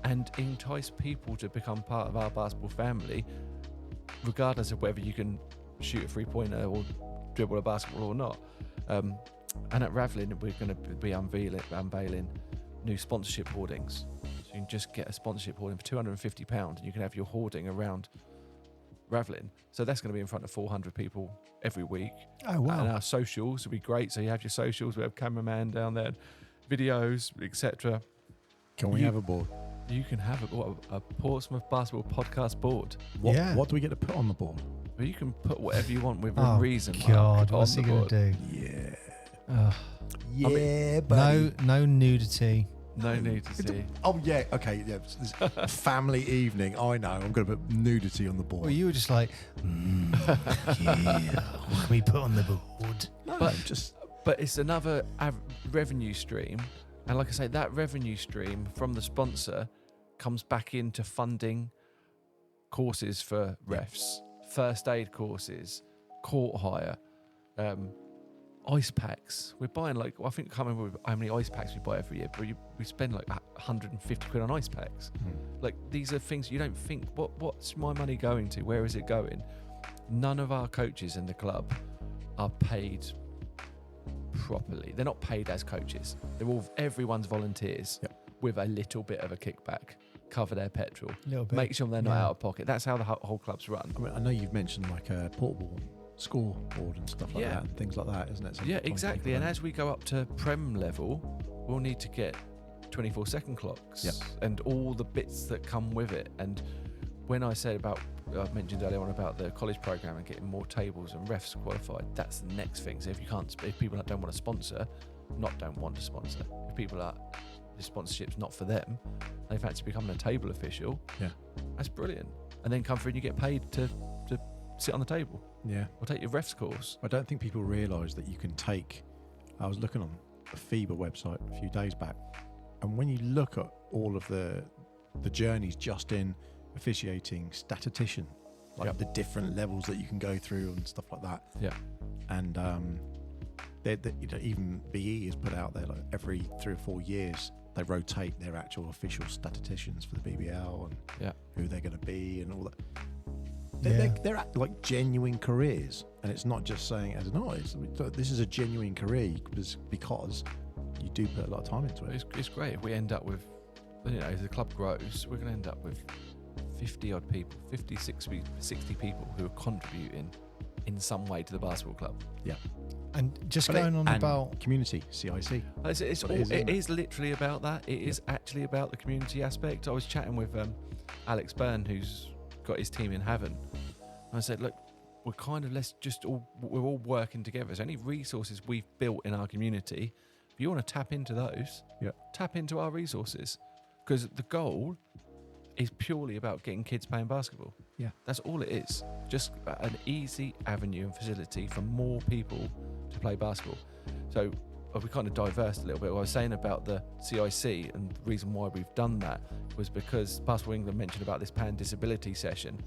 and entice people to become part of our basketball family, regardless of whether you can shoot a three-pointer or dribble a basketball or not. And at Ravelin, we're going to be unveiling new sponsorship hoardings. So you can just get a sponsorship hoarding for £250 and you can have your hoarding around Ravelin. So that's going to be in front of 400 people every week. Oh, wow. And our socials will be great. So you have your socials, we have cameraman down there, videos, etc. Can we have a board? You can have a Portsmouth basketball podcast board. What do we get to put on the board? Well, you can put whatever you want within Oh, reason. God, Mark, what's he going to do? Yeah. Yeah, No nudity. No nudity. Oh, yeah. Okay. Yeah. This family evening. I know. I'm going to put nudity on the board. Well, you were just like, yeah, what can we put on the board? No, But it's another revenue stream. And like I say, that revenue stream from the sponsor comes back into funding courses for refs, first aid courses, court hire, ice packs. We're buying I can't remember how many ice packs we buy every year, but we spend like 150 quid on ice packs. Like, these are things you don't think, what's my money going to? Where is it going? None of our coaches in the club are paid properly. They're not paid as coaches. Everyone's volunteers with a little bit of a kickback, cover their petrol, make sure they're not out of pocket. That's how the whole club's run. I mean, I know you've mentioned like a portable scoreboard and stuff like that and things like that, isn't it? Yeah, exactly. And as we go up to Prem level, we'll need to get 24-second clocks and all the bits that come with it. And when I mentioned earlier on about the college program and getting more tables and refs qualified, that's the next thing. So if people don't want to sponsor, if people are, the sponsorship's not for them, they fancy becoming a table official, that's brilliant. And then come through and you get paid to sit on the table. Yeah. Or take your refs course. I don't think people realise that you can I was looking on the FIBA website a few days back, and when you look at all of the journeys just in officiating statistician, like the different levels that you can go through and stuff like that. Yeah. And even BE is put out there like every 3 or 4 years they rotate their actual official statisticians for the BBL and who they're going to be and all that. They're like genuine careers, and it's not just saying this is a genuine career because you do put a lot of time into it. It's great if we end up with, as the club grows, we're going to end up with 50 odd people, 50, 60 people who are contributing in some way to the basketball club. Yeah. And just going on about community, CIC. It is literally about that. It is actually about the community aspect. I was chatting with Alex Byrne, who's got his team in Havant. And I said, look, we're kind of we're all working together. So any resources we've built in our community, if you want to tap into those, tap into our resources. Because the goal is purely about getting kids playing basketball. Yeah. That's all it is. Just an easy avenue and facility for more people to play basketball. So we kind of diversed a little bit. What I was saying about the CIC, and the reason why we've done that was because Basketball England mentioned about this pan disability session.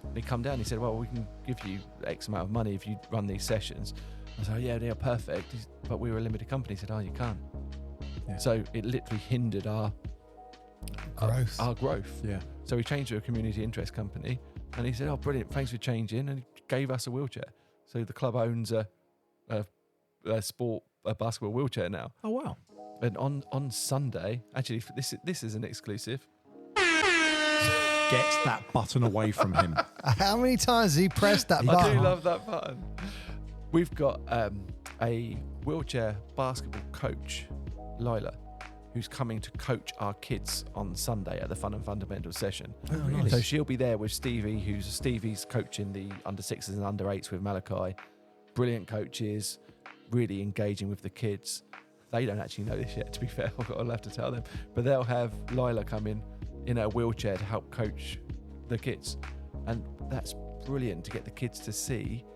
And he come down and he said, well, we can give you X amount of money if you run these sessions. I said, yeah, they're perfect. But we were a limited company. He said, you can't. Yeah. So it literally hindered our growth. Yeah. So we changed to a community interest company, and he said, oh, brilliant, thanks for changing, and he gave us a wheelchair. So the club owns a basketball wheelchair now. Oh, wow. And on Sunday, actually, this is an exclusive. Gets that button away from him. How many times has he pressed that button? I do love that button. We've got a wheelchair basketball coach, Lila, who's coming to coach our kids on Sunday at the Fun and Fundamental session. Oh, really? So she'll be there with Stevie's coaching the under 6s and under 8s with Malachi. Brilliant coaches, really engaging with the kids. They don't actually know this yet, to be fair. I'll have to tell them. But they'll have Lila come in a wheelchair to help coach the kids. And that's brilliant to get the kids to see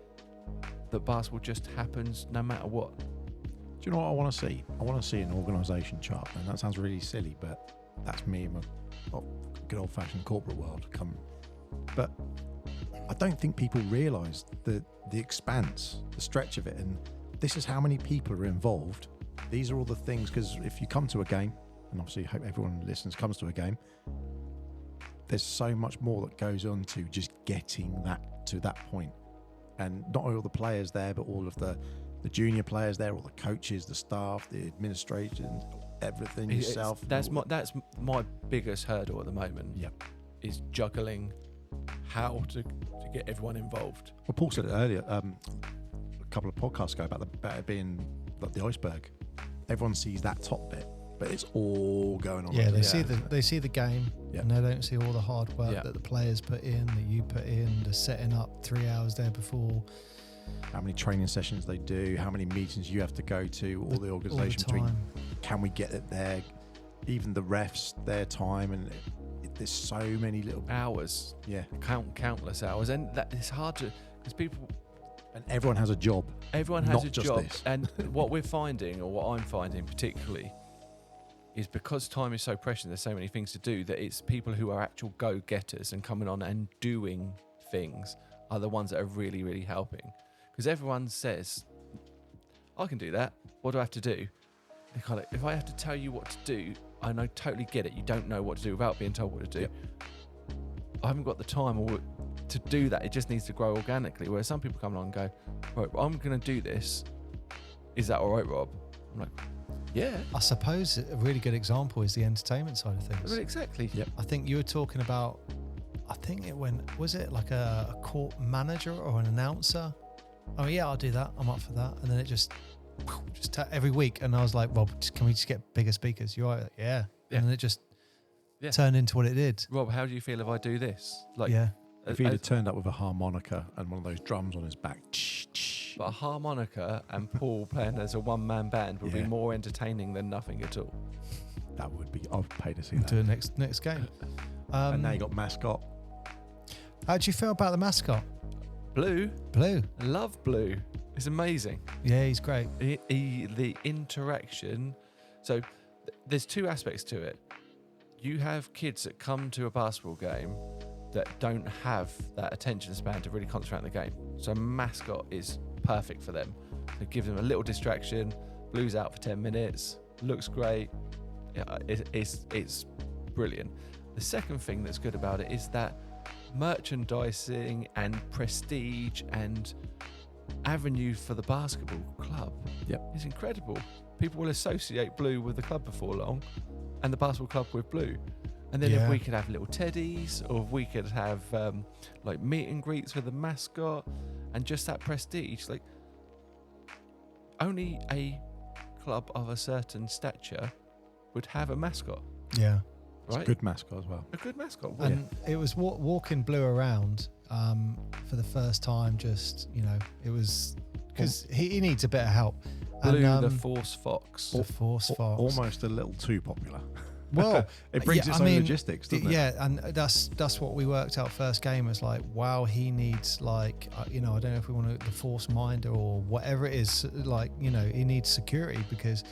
that basketball just happens no matter what. Do you know what I want to see? I want to see an organisation chart, and that sounds really silly, but that's me in my good old-fashioned corporate world. But I don't think people realise the expanse, the stretch of it, and this is how many people are involved. These are all the things, because if you come to a game, and obviously hope everyone who listens comes to a game. There's so much more that goes on to just getting that to that point. And not all the players there, but all of the junior players there, all the coaches, the staff, the administration, everything yourself. That's my biggest hurdle at the moment. Yep. Is juggling how to get everyone involved. Well, Paul said it earlier, a couple of podcasts ago, about it being like the iceberg. Everyone sees that top bit, but it's all going on. Yeah, they see the game, Yeah. and they don't see all the hard work Yeah. that the players put in, that you put in, the setting up 3 hours there before. How many training sessions they do, how many meetings you have to go to, all the organisation all the between, time. can we get it there, even the refs, their time, and there's so many little Hours, yeah, countless hours, and that it's hard to, because people, and everyone has a job. everyone has Not a just job, this. and what we're finding, or what I'm finding particularly, is because time is so precious, there's so many things to do, that it's people who are actual go-getters and coming on and doing things are the ones that are really, really helping. Because everyone says, I can do that, what do I have to do? They're kind of like, if I have to tell you what to do, I know, totally get it, you don't know what to do without being told what to do. Yep. I haven't got the time to do that, it just needs to grow organically. Whereas some people come along and go, right, I'm going to do this, is that all right, Rob? I'm like, yeah. I suppose a really good example is the entertainment side of things. Well, exactly. Yep. I think you were talking about, I think was it like a court manager or an announcer? Oh yeah, I'll do that. I'm up for that. And then it just every week. And I was like, Rob, can we just get bigger speakers? You're right. Yeah. Yeah. And then it just Yeah. turned into what it did. Rob, how do you feel if I do this? Like, Yeah. If he'd have turned up with a harmonica and one of those drums on his back, but a harmonica and Paul playing as a one-man band would be Yeah. more entertaining than nothing at all. that would be, I'd pay to see Do that. the next game. And now you got mascot. How do you feel about the mascot? Blue, Blue. I love Blue. It's amazing. Yeah, he's great. The interaction. So there's two aspects to it. You have kids that come to a basketball game that don't have that attention span to really concentrate on the game. So mascot is perfect for them. It gives them a little distraction. Blue's out for 10 minutes. Looks great. Yeah, it's brilliant. The second thing that's good about it is that merchandising and prestige and avenue for the basketball club is incredible. People will associate Blue with the club before long, and the basketball club with Blue. And then if we could have little teddies, or if we could have like meet and greets with the mascot, and just that prestige, like only a club of a certain stature would have a mascot, Yeah. It's a right? good mascot as well. A good mascot. And it was walking Blue around for the first time. Just, it was because he needs a bit of help. Blue, And, the Force Fox. the Force Fox. Almost a little too popular. Well, It brings yeah, its I own mean, logistics, doesn't it? Yeah, and that's what we worked out first game. It's like, wow, he needs like, I don't know if we want the Force Minder or whatever it is. Like, he needs security, because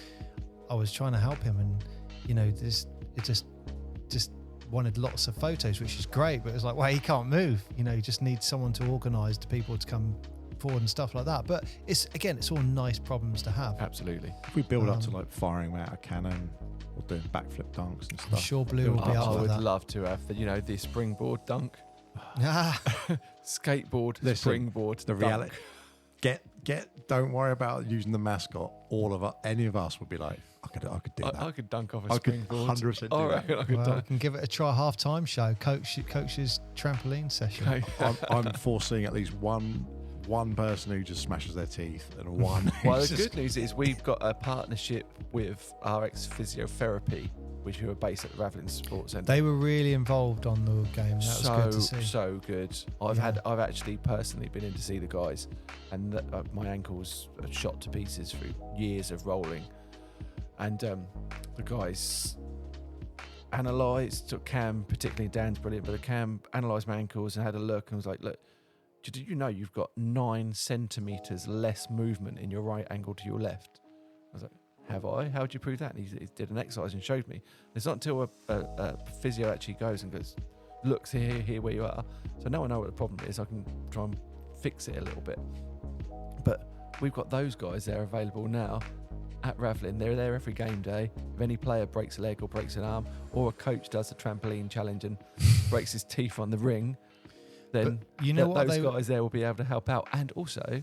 I was trying to help him, and it just wanted lots of photos, which is great, but it's like, well, he can't move. He just needs someone to organise the people to come forward and stuff like that. But it's all nice problems to have. Absolutely. If we build up to like firing them out of cannon or doing backflip dunks and stuff. I'm sure Blue will be I up for would that. love to have the springboard dunk, Ah, skateboard, Listen, springboard. The dunk. reality. Don't worry about using the mascot. Any of us would be like, I could do that. I could dunk off a I could springboard. 100% do All that. right, I could well, we dunk. can give it a try. Half-time show, coach's trampoline session. Okay. I'm foreseeing at least one person who just smashes their teeth and one. Well, who's the just- good news is we've got a partnership with RX Physiotherapy, which who are based at the Ravelin Sports Centre. They were really involved on the game. That was good to see. So good. I've actually personally been in to see the guys, and my ankles are shot to pieces through years of rolling. And the guys analysed, Cam, particularly Dan's brilliant, but the Cam analysed my ankles and had a look and was like, look, did you know you've got 9 centimetres less movement in your right ankle to your left? I was like, have I? How would you prove that? And he did an exercise and showed me. It's not until a physio actually goes and goes, looks here where you are. So now I know what the problem is. I can try and fix it a little bit. But we've got those guys there available now, at Ravlin. They're there every game day. If any player breaks a leg or breaks an arm, or a coach does a trampoline challenge and breaks his teeth on the ring, then But you know what those guys there will be able to help out. And also,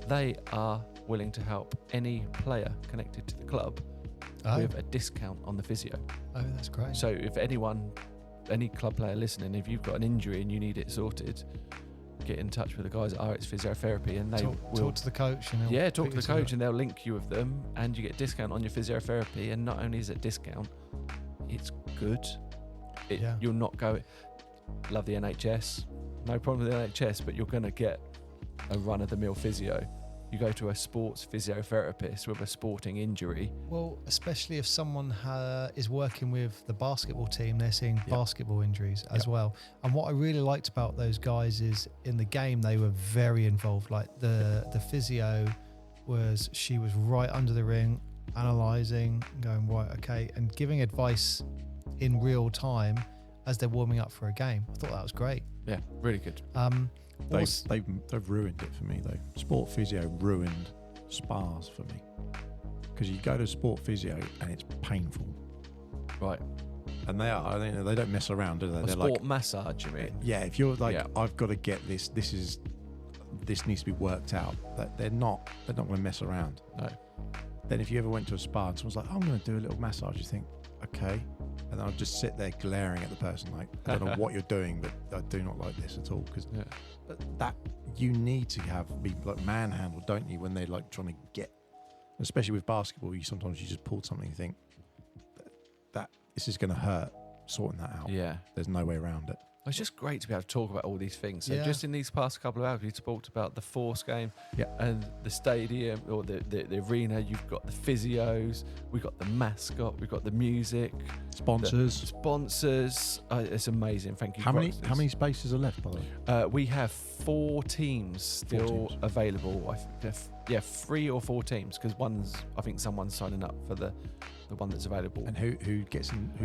they are willing to help any player connected to the club with a discount on the physio. Oh, that's great. So if any club player listening, if you've got an injury and you need it sorted, get in touch with the guys at RX Physiotherapy, and they will talk to the coach. And talk to the coach, and they'll link you with them, and you get a discount on your physiotherapy. And not only is it a discount, it's good. You'll not go. Love the NHS, no problem with the NHS, but you're going to get a run-of-the-mill physio. You go to a sports physiotherapist with a sporting injury. Well, especially if someone is working with the basketball team, they're seeing basketball injuries as well. And what I really liked about those guys is in the game, they were very involved. Like the physio she was right under the ring, analysing, going, right, okay, and giving advice in real time as they're warming up for a game. I thought that was great. Yeah, really good. They've ruined it for me though. Sport physio ruined spas for me, because you go to sport physio and it's painful, right? And they don't mess around, do they? They're sport like massage, you mean? Yeah, if you're like, I've got to get this needs to be worked out. They're not going to mess around. No. Then if you ever went to a spa and someone's like, I'm going to do a little massage, you think, okay. And I'll just sit there glaring at the person like, I don't know what you're doing, but I do not like this at all. Because that you need to be like manhandled, don't you? When they're like trying to get, especially with basketball, you just pull something and you think that this is going to hurt. Sorting that out. Yeah, there's no way around it. It's just great to be able to talk about all these things. So just in these past couple of hours, we talked about the Force game and the stadium or the arena. You've got the physios, we've got the mascot, we've got the music, sponsors. It's amazing. Thank you. How many spaces are left, by the way? We have 4 teams still available. 3 or 4 teams, because I think someone's signing up for the one that's available. And who do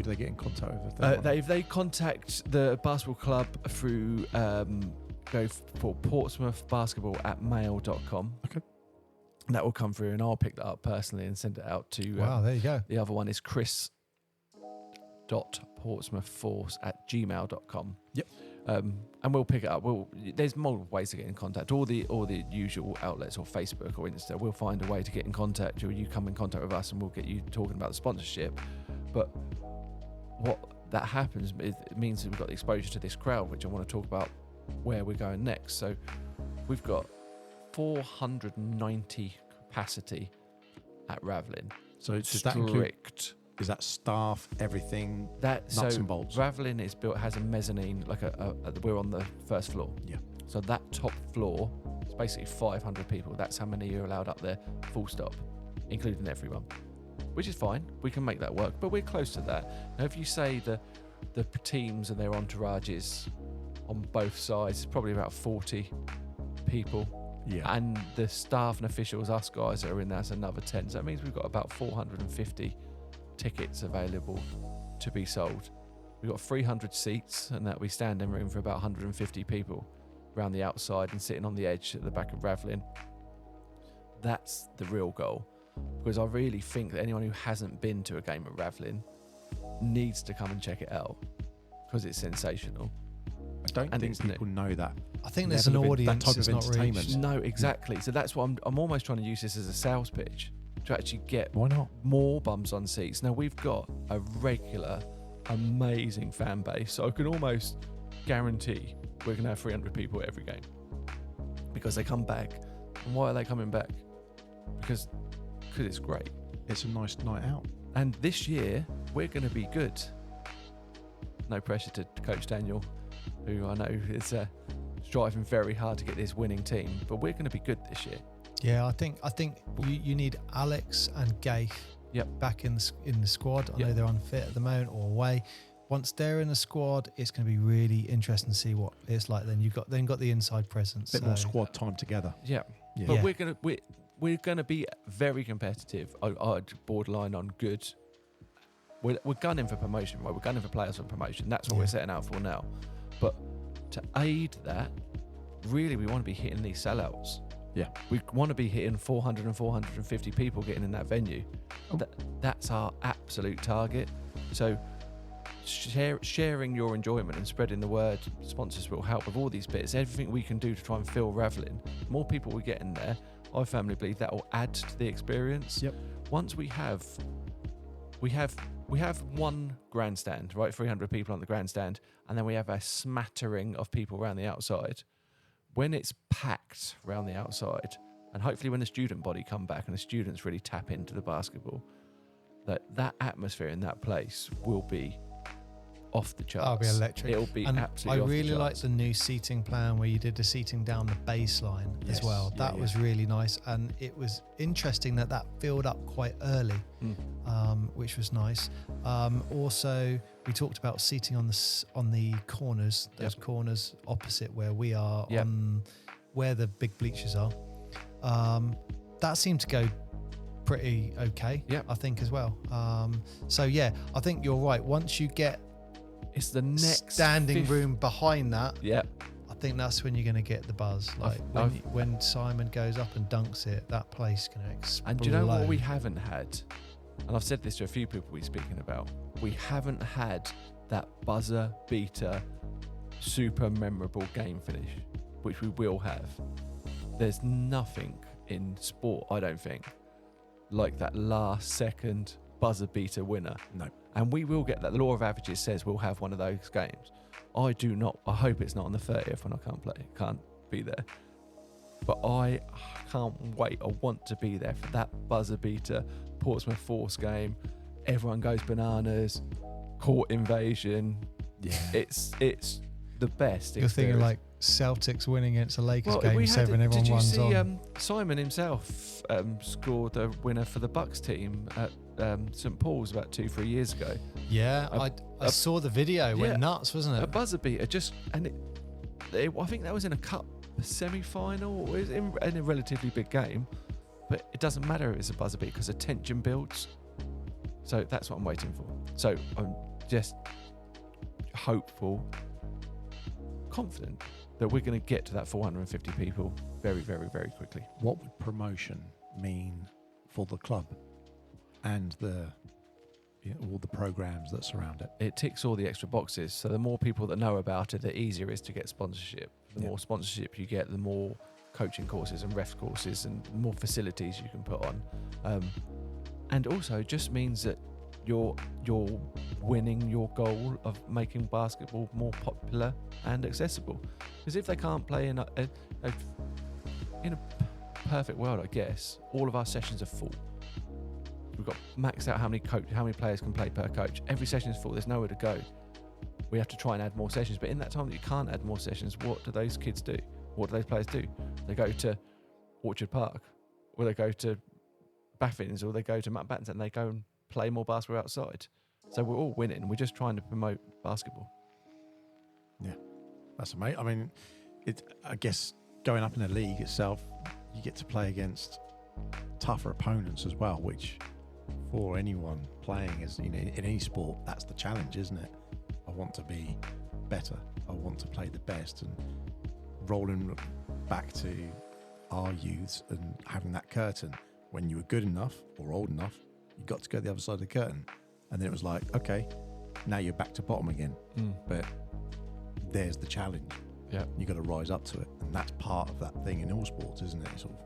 they get in contact with? If they contact the basketball club through go for Portsmouth Basketball at mail.com. Okay. And that will come through, and I'll pick that up personally and send it out to. Wow, there you go. The other one is chris.portsmouthforce@gmail.com. Yep. And we'll pick it up. There's multiple ways to get in contact. All the usual outlets, or Facebook or Insta, we'll find a way to get in contact. Or you come in contact with us, and we'll get you talking about the sponsorship. But what that happens, it means that we've got the exposure to this crowd, which I want to talk about where we're going next. So we've got 490 capacity at Ravlin. So does that include? Is that staff, everything, nuts and bolts? Ravlin is built, has a mezzanine, we're on the first floor. Yeah. So that top floor is basically 500 people. That's how many you're allowed up there, full stop, including everyone, which is fine. We can make that work, but we're close to that. Now, if you say the teams and their entourages on both sides, it's probably about 40 people. Yeah. And the staff and officials, us guys that are in there, that's another 10. So that means we've got about 450 tickets available to be sold. We've got 300 seats, and that we stand in room for about 150 people around the outside and sitting on the edge at the back of Ravlin. That's the real goal, because I really think that anyone who hasn't been to a game at Ravlin needs to come and check it out, because it's sensational. I don't think people know that. I think there's an audience that type of entertainment. Reached. No, exactly. So that's what I'm almost trying to use this as a sales pitch to actually get more bums on seats. Now, we've got a regular, amazing fan base, so I can almost guarantee we're going to have 300 people at every game, because they come back. And why are they coming back? Because it's great. It's a nice night out. And this year, we're going to be good. No pressure to Coach Daniel, who I know is striving very hard to get this winning team, but we're going to be good this year. Yeah, I think you need Alex and Gaith back in the squad. I know they're unfit at the moment or away. Once they're in the squad, it's going to be really interesting to see what it's like. Then you've got the inside presence. A bit more squad time together. Yeah. But we're gonna be very competitive. I'd borderline on good. We're gunning for promotion, right? We're gunning for players for promotion. That's what we're setting out for now. But to aid that, really, we want to be hitting these sellouts. Yeah. We want to be hitting 400 and 450 people getting in that venue. Oh. That's our absolute target. So sharing your enjoyment and spreading the word, sponsors will help with all these bits. Everything we can do to try and fill Ravelin, the more people we get in there, I firmly believe that will add to the experience. Yep. Once we have one grandstand, right, 300 people on the grandstand, and then we have a smattering of people around the outside. When it's packed around the outside, and hopefully when the student body come back and the students really tap into the basketball, that atmosphere in that place will be off the charts. That'll be electric. It'll be and absolutely I off really the like charts. the new seating plan where you did the seating down the baseline as Yes. well. Yeah, That was really nice, and it was interesting that filled up quite early, which was nice. Also, we talked about seating on the corners, those corners opposite where we are, Yep. on where the big bleachers are. That seemed to go pretty okay, Yep. I think, as well. So yeah, I think you're right. Once you get It's the next standing room behind that, Yeah. I think that's when you're going to get the buzz. Like when Simon goes up and dunks it, that place is going to explode. And do you know what we haven't had? And I've said this to a few people we're speaking about. We haven't had that buzzer beater, super memorable game finish, which we will have. There's nothing in sport, I don't think, like that last second buzzer beater winner. No. And we will get that. The law of averages says we'll have one of those games. I do not. I hope it's not on the 30th when I can't be there. But I can't wait. I want to be there for that buzzer beater Portsmouth Force game. Everyone goes bananas. Court invasion. Yeah. It's the best. You're thinking experience. like Celtics winning against the Lakers Well, game we had 7, it- everyone Did you runs see on. Simon himself scored a winner for the Bucks team at St Paul's about 2-3 years ago? Yeah, I saw the video. It went nuts, wasn't A it? buzzer beater, I think that was in a cup semi-final. It was in a relatively big game, but it doesn't matter if it's a buzzer beater because the tension builds. So that's what I'm waiting for. So I'm just hopeful, confident that we're going to get to that 450 people very, very, very quickly. What would promotion mean for the club and all the programs that surround it? It ticks all the extra boxes. So the more people that know about it, the easier it is to get sponsorship. The more sponsorship you get, the more coaching courses and ref courses and more facilities you can put on. And also it just means that you're winning your goal of making basketball more popular and accessible. Because if they can't play in a perfect world, I guess, all of our sessions are full. We've got maxed out how many players can play per coach. Every session is full. There's nowhere to go. We have to try and add more sessions. But in that time that you can't add more sessions, what do those kids do? What do those players do? They go to Orchard Park, or they go to Baffins, or they go to Mountbatten, and they go and play more basketball outside. So we're all winning. We're just trying to promote basketball. Yeah, that's amazing. I mean, I guess going up in the league itself, you get to play against tougher opponents as well, which for anyone playing in any sport, that's the challenge, isn't it? I want to be better. I want to play the best. And rolling back to our youths and having that curtain, when you were good enough or old enough, you got to go the other side of the curtain. And then it was like, okay, now you're back to bottom again. But there's the challenge. Yeah. You got to rise up to it. And that's part of that thing in all sports, isn't it? Sort of,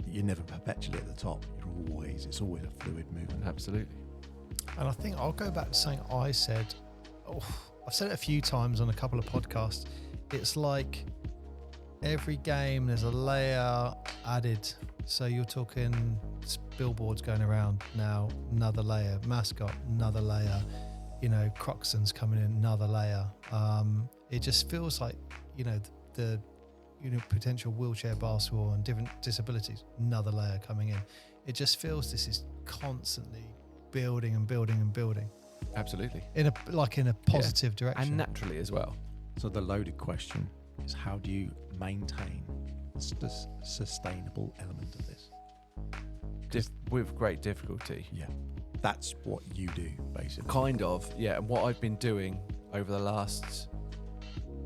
you're never perpetually at the top. It's always a fluid movement. Absolutely. And I think I'll go back to something I said. I've said it a few times on a couple of podcasts. It's like every game there's a layer added. So you're talking billboards going around now, another layer, mascot, another layer, Croxon's coming in, another layer. It just feels like, the potential wheelchair basketball and different disabilities, another layer coming in. It just feels this is constantly building and building and building. Absolutely. In a positive direction. And naturally as well. So the loaded question is, how do you maintain the sustainable element of this? With great difficulty. Yeah, that's what you do, basically. Kind of, yeah. And what I've been doing over the last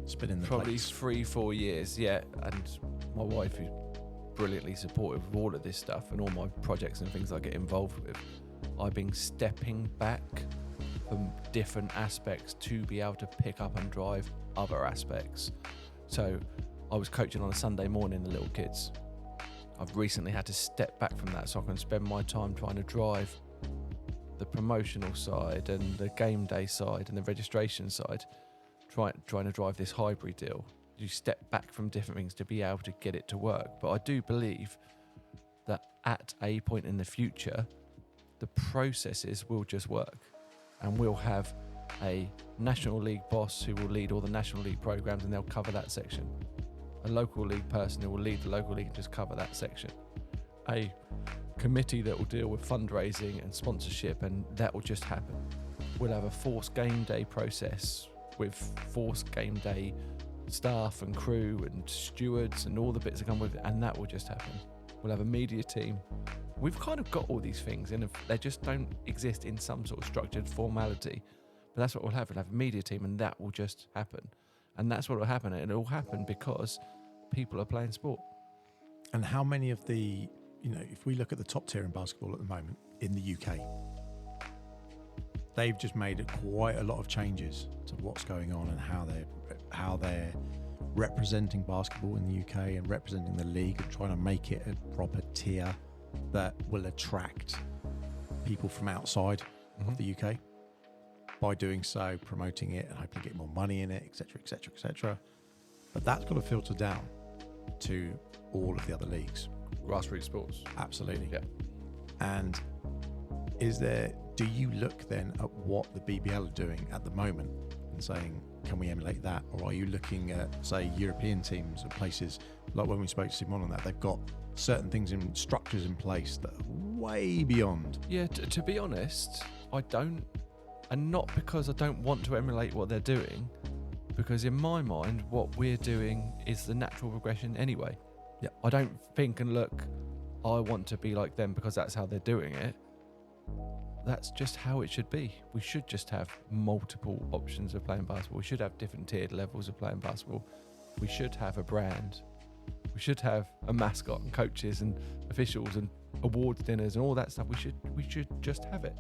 Spinning the probably plates. 3-4 years, yeah. And my wife, who brilliantly supportive of all of this stuff and all my projects and things I get involved with. I've been stepping back from different aspects to be able to pick up and drive other aspects. So I was coaching on a Sunday morning the little kids. I've recently had to step back from that so I can spend my time trying to drive the promotional side and the game day side and the registration side, trying to drive this hybrid deal. You step back from different things to be able to get it to work. But I do believe that at a point in the future, the processes will just work, and we'll have a National League boss who will lead all the National League programs and they'll cover that section. A local league person who will lead the local league and just cover that section. A committee that will deal with fundraising and sponsorship, and that will just happen. We'll have a Force game day process with Force game day staff and crew and stewards and all the bits that come with it, and that will just happen. We'll have a media team. We've kind of got all these things, and they just don't exist in some sort of structured formality. But that's what we'll have. We'll have a media team, and that will just happen. And that's what will happen. And it'll happen because people are playing sport. And how many of the, if we look at the top tier in basketball at the moment in the UK, they've just made quite a lot of changes to what's going on and how they're representing basketball in the UK and representing the league and trying to make it a proper tier that will attract people from outside of the UK. By doing so, promoting it and hoping to get more money in it, etc., etc., etc. But that's got to filter down to all of the other leagues. Grassroots sports. Absolutely. Yeah. And do you look then at what the BBL are doing at the moment and saying, can we emulate that? Or are you looking at, say, European teams or places, like when we spoke to Simon on that, they've got certain things in structures in place that are way beyond. Yeah, to be honest, I don't. And not because I don't want to emulate what they're doing, because in my mind, what we're doing is the natural progression anyway. Yeah. I don't think and look, I want to be like them because that's how they're doing it. That's just how it should be. We should just have multiple options of playing basketball. We should have different tiered levels of playing basketball. We should have a brand. We should have a mascot and coaches and officials and awards dinners and all that stuff. We should just have it.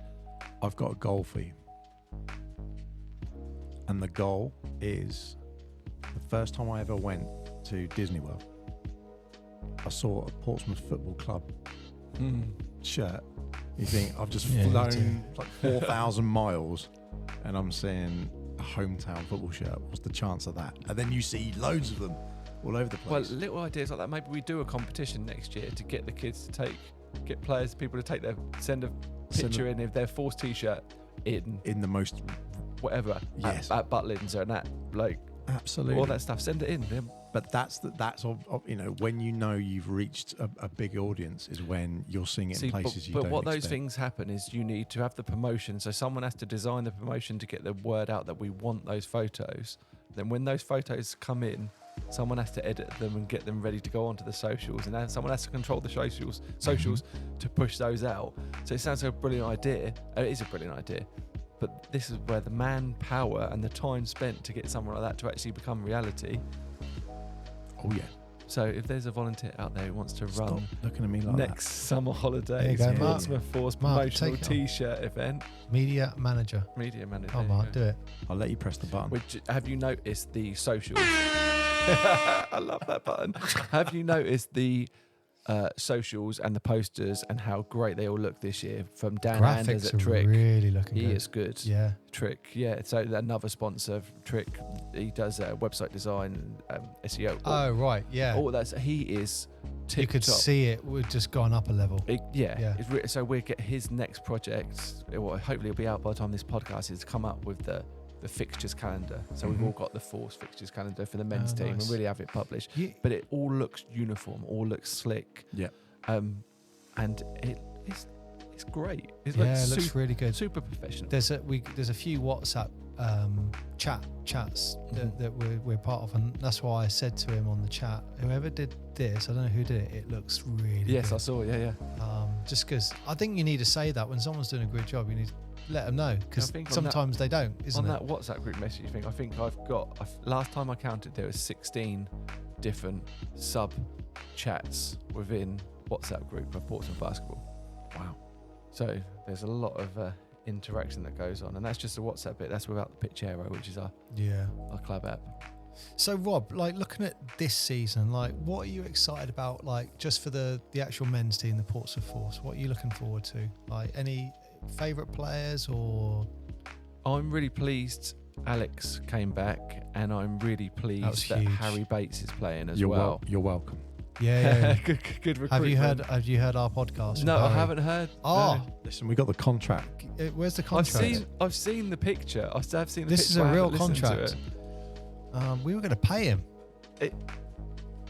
I've got a goal for you. And the goal is, the first time I ever went to Disney World, I saw a Portsmouth Football Club shirt. You think, I've just flown like 4,000 miles and I'm seeing a hometown football shirt. What's the chance of that? And then you see loads of them all over the place. Well, little ideas like that. Maybe we do a competition next year to get the kids to get people to send a picture in of their Force t-shirt in the most whatever, yes, at Butlins and that, like, absolutely, all that stuff. Send it in. Yeah. But that's when you've reached a big audience is when you're seeing it in places you don't expect. But what those things happen is you need to have the promotion. So someone has to design the promotion to get the word out that we want those photos. Then when those photos come in, someone has to edit them and get them ready to go onto the socials, and then someone has to control the socials to push those out. So it sounds like a brilliant idea. It is a brilliant idea. But this is where the manpower and the time spent to get something like that to actually become reality. Oh yeah. So if there's a volunteer out there who wants to run looking at me like next summer holidays, Portsmouth Force promotional t-shirt event. Media manager. Oh, Mark, do it. I'll let you press the button. Have you noticed the socials? I love that button. Have you noticed the socials and the posters and how great they all look this year? From Dan Anders at Trick. Really looking good. He is good. Yeah. Trick. Yeah. So another sponsor, Trick. He does website design, SEO. Oh right. Yeah. All that. He is. Tip you could top. See it. We've just gone up a level. So we'll get his next project. Hopefully it'll be out by the time this podcast is come up with the fixtures calendar. So we've all got the Force fixtures calendar for the men's team and really have it published. But it all looks uniform, all looks slick. Yeah. And it's great. It looks really good. Super professional. There's a few WhatsApp chats that we're part of, and that's why I said to him on the chat, whoever did this, I don't know who did it, it looks really good. Yes, I saw, yeah. Just because I think you need to say that when someone's doing a good job, you need to let them know, because sometimes they don't, isn't it? On that WhatsApp group message, I've got, last time I counted, there were 16 different sub chats within WhatsApp group of Portsmouth basketball. Wow. So there's a lot of interaction that goes on, and that's just the WhatsApp bit. That's without the pt2, which is our club app. So Rob, like looking at this season, like what are you excited about? Like just for the actual men's team, the Portsmouth Force. What are you looking forward to? Like any favourite players or? I'm really pleased Alex came back, and I'm really pleased that Harry Bates is playing as well. You're welcome. Yeah. Good recruitment. Have you heard our podcast? No, I haven't heard. Oh, no. Listen, we got the contract. Where's the contract? I've seen the picture. I've seen the this picture. is a I real haven't listened to contract. it. We were going to pay him.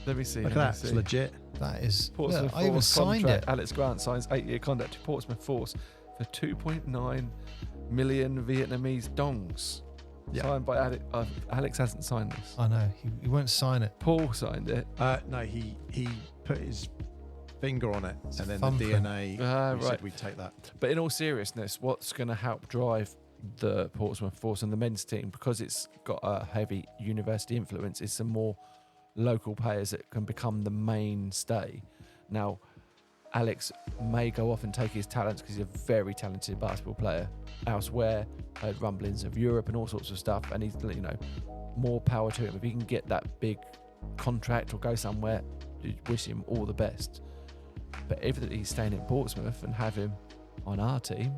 Let me see. Look at that. It's legit. That is. Portsmouth Look, Force I even signed contract. it. Alex Grant signs 8-year contract to Portsmouth Force for 2.9 million Vietnamese dongs. Yeah. Signed by Alex. Alex hasn't signed this. I know. He won't sign it. Paul signed it. No, he put his finger on it, It's and then thumbprint. the DNA. Right. Said we'd take that. But in all seriousness, what's going to help drive the Portsmouth Force and the men's team, because it's got a heavy university influence, is some more local players that can become the mainstay. Now, Alex may go off and take his talents, because he's a very talented basketball player elsewhere. Heard rumblings of Europe and all sorts of stuff, and he's, more power to him. If he can get that big contract or go somewhere, wish him all the best. But if he's staying in Portsmouth and have him on our team,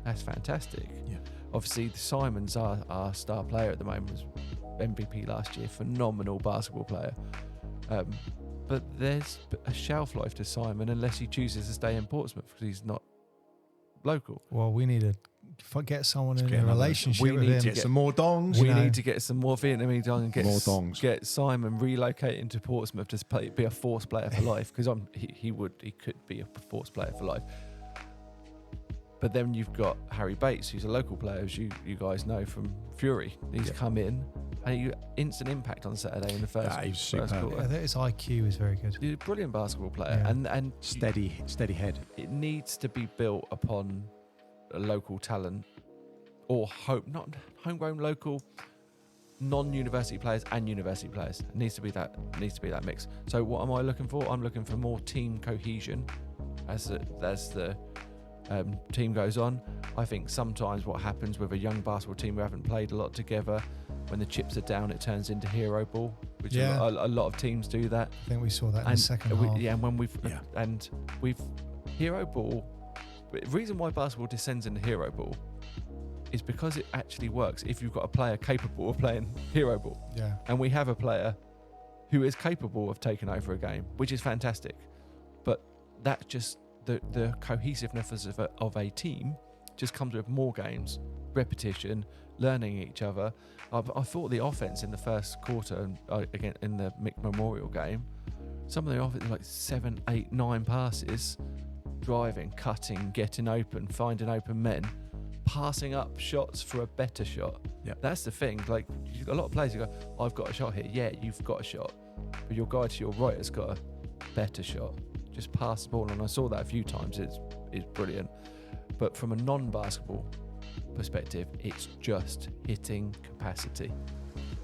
that's fantastic. Yeah. Obviously, Simon's our star player at the moment, was MVP last year, phenomenal basketball player. But there's a shelf life to Simon unless he chooses to stay in Portsmouth, because he's not local. Well, we need to get someone in a another- relationship we with need him. to Get some more dongs. We You know. need to get some more Vietnamese and More dongs. get Simon relocating to Portsmouth to be a Force player for life, because he could be a Force player for life. But then you've got Harry Bates, who's a local player, as you guys know from Fury. He's come in, and he instant impact on Saturday in the first He's first superb. quarter. I think his IQ is very good. He's a brilliant basketball player, Yeah. and Steady head. it needs to be built upon a local talent, or not homegrown, local, non-university players and university players. It needs to be that mix. So what am I looking for? I'm looking for more team cohesion as the team goes on. I think sometimes what happens with a young basketball team who haven't played a lot together, when the chips are down, it turns into hero ball, which a lot of teams do that. I think we saw that in the second half. And we've hero ball. The reason why basketball descends into hero ball is because it actually works if you've got a player capable of playing hero ball. Yeah. And we have a player who is capable of taking over a game, which is fantastic. But that just the cohesiveness of a team just comes with more games, repetition, learning each other. I thought the offense in the first quarter, again in the Mick Memorial game, some of the offense like 7, 8, 9 passes, driving, cutting, getting open, finding open men, passing up shots for a better shot. Yep. That's the thing. Like, a lot of players, you go, I've got a shot here. Yeah, you've got a shot, but your guy to your right has got a better shot. Just pass the ball, and I saw that a few times. It's brilliant. But from a non-basketball perspective, it's just hitting capacity.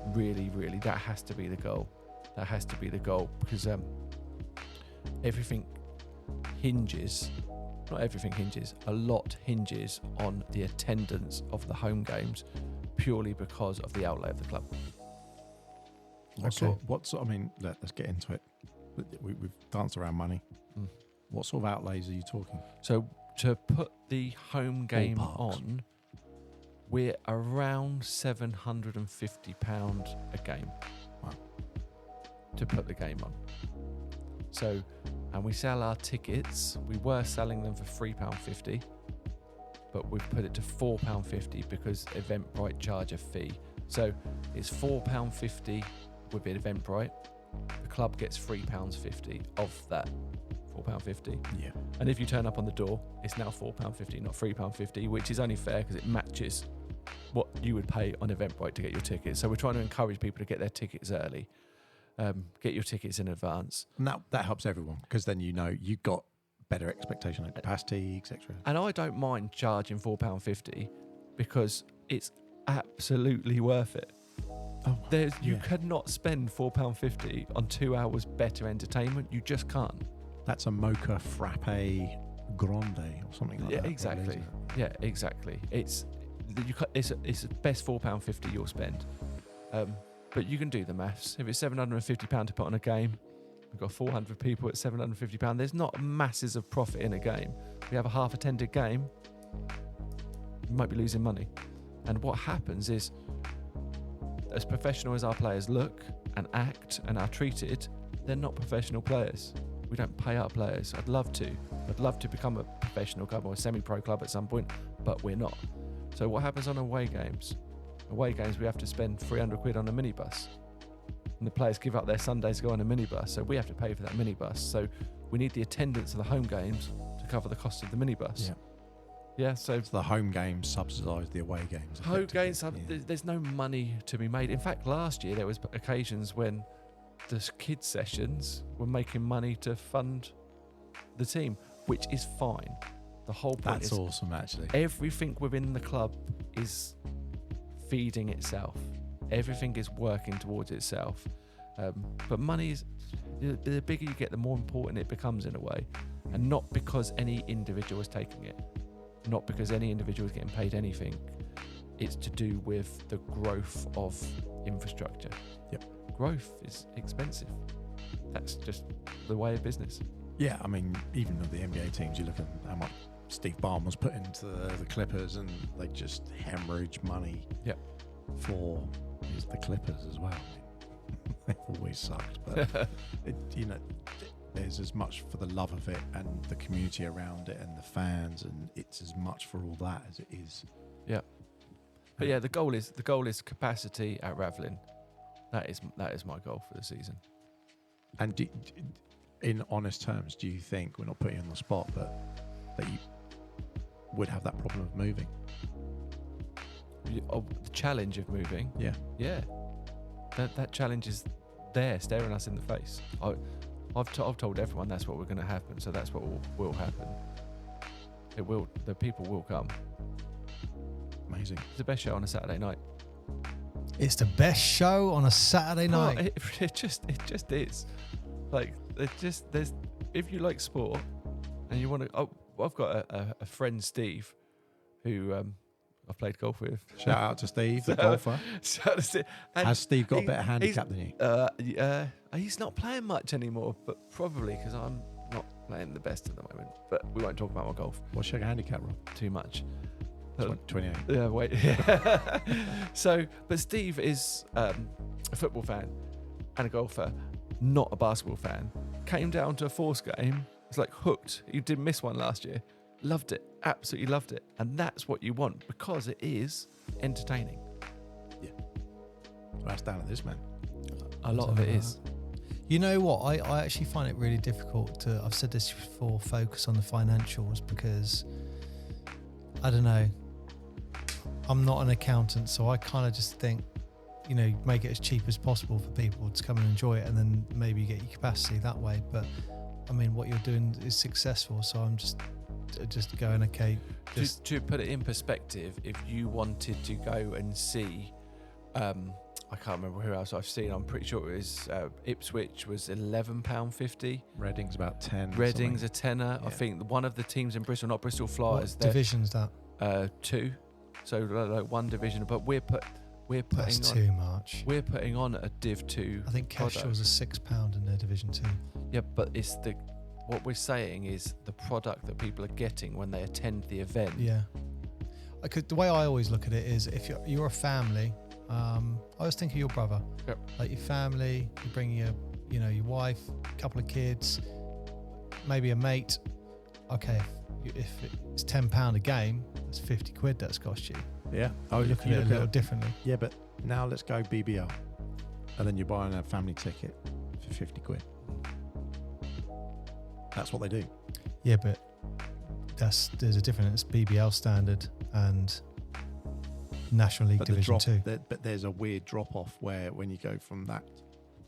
Really, really, that has to be the goal. That has to be the goal, because everything hinges. Not everything hinges. A lot hinges on the attendance of the home games, purely because of the outlay of the club. Let's get into it. We've danced around money. What sort of outlays are you talking? So to put the home game Ballparks. on, we're around £750 a game. Wow. To put the game on. So, and we sell our tickets. We were selling them for £3.50, but we've put it to £4.50 because Eventbrite charge a fee. So it's £4.50 with Eventbrite. The club gets £3.50 of that £4.50. Yeah. And if you turn up on the door, it's now £4.50, not £3.50, which is only fair because it matches what you would pay on Eventbrite to get your tickets. So we're trying to encourage people to get their tickets early, get your tickets in advance. And that helps everyone, because then you've got better expectation of capacity, etc. And I don't mind charging £4.50 because it's absolutely worth it. You cannot spend £4.50 on 2 hours better entertainment. You just can't. That's a mocha frappe grande or something like that. Exactly. Yeah, exactly. It's the best £4.50 you'll spend. But you can do the maths. If it's £750 to put on a game, we've got 400 people at £750. There's not masses of profit in a game. We have a half-attended game, you might be losing money. And what happens is, as professional as our players look and act and are treated, they're not professional players. We don't pay our players. I'd love to. I'd love to become a professional club or a semi-pro club at some point, but we're not. So what happens on away games? Away games, we have to spend 300 quid on a minibus. And the players give up their Sundays to go on a minibus, so we have to pay for that minibus. So we need the attendance of the home games to cover the cost of the minibus. Yeah. Yeah, so the home games subsidise the away games. Home games, there's no money to be made. In fact, last year there was occasions when the kids sessions were making money to fund the team, which is fine. The whole point is that's awesome, actually. Everything within the club is feeding itself. Everything is working towards itself. But money is, the bigger you get, the more important it becomes in a way, and not because any individual is taking it. Not because any individual is getting paid anything. It's to do with the growth of infrastructure. Yep. Growth is expensive. That's just the way of business. Yeah, I mean, even with the NBA teams, you look at how much Steve Ballmer's put into the Clippers, and they just hemorrhage money for the Clippers as well. They've always sucked, but there's as much for the love of it and the community around it and the fans, and it's as much for all that as it is. Yeah, but yeah, the goal is capacity at Ravlin. That is my goal for the season. And in honest terms, do you think, we're not putting you on the spot, but that you would have that problem of moving? The challenge of moving. Yeah. That challenge is there, staring us in the face. I've told everyone that's what we're going to happen, so that's what will happen. It will. The people will come. Amazing. It's the best show on a Saturday night. It's the best show on a Saturday night. It just is. Like, there's if you like sport and you want to. Oh, I've got a friend, Steve, who I've played golf with. Shout out to Steve, the golfer. Has Steve got a better handicap than you? He's not playing much anymore, but probably because I'm not playing the best at the moment. But we won't talk about my golf. What's your handicap, Rob? Too much. 28. Yeah, wait. But Steve is a football fan and a golfer, not a basketball fan. Came down to a Force game. Was like hooked. He didn't miss one last year. Loved it. Absolutely loved it. And that's what you want, because it is entertaining. Yeah. Well, that's down to this, man. A lot of it is. You know what? I actually find it really difficult to, I've said this before, focus on the financials, because I don't know. I'm not an accountant, so I kind of just think, make it as cheap as possible for people to come and enjoy it, and then maybe you get your capacity that way. But I mean, what you're doing is successful, so I'm just going, okay. To put it in perspective, if you wanted to go and see, I can't remember who else I've seen. I'm pretty sure it was Ipswich was £11.50. Reading's about 10. Reading's a tenner. Yeah. I think one of the teams in Bristol, not Bristol Flyers. What division's that? 2. So like one division, but we're putting That's on too much. We're putting on a Div 2. I think Kestrel's a £6 in their Division 2. Yeah, but it's what we're saying is the product that people are getting when they attend the event. Yeah. The way I always look at it is, if you're a family, I always think of your brother. Yep. Like your family, you bring your wife, a couple of kids, maybe a mate. Okay, if it's £10 a game, that's 50 quid that's cost you. Yeah. Oh, look at it a little differently. Yeah, but now let's go BBL. And then you're buying a family ticket for 50 quid. That's what they do. Yeah, but there's a difference. It's BBL standard and National League Division 2. But there's a weird drop off where when you go from that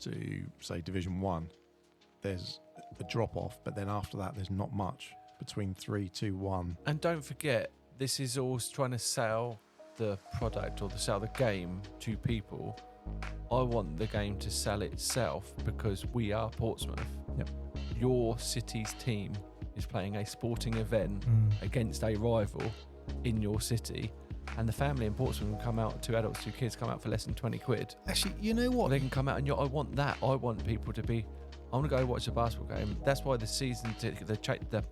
to, say, Division 1, there's a drop off, but then after that there's not much between 3, 2, 1. And don't forget, this is all trying to sell the product or sell the game to people I want the game to sell itself because we are Portsmouth. Yep. Your city's team is playing a sporting event against a rival in your city, and the family in Portsmouth can come out, 2 adults, 2 kids, come out for less than 20 quid. Actually, you know what? They can come out, and I want that. I want people to be, I want to go watch a basketball game. That's why the season, the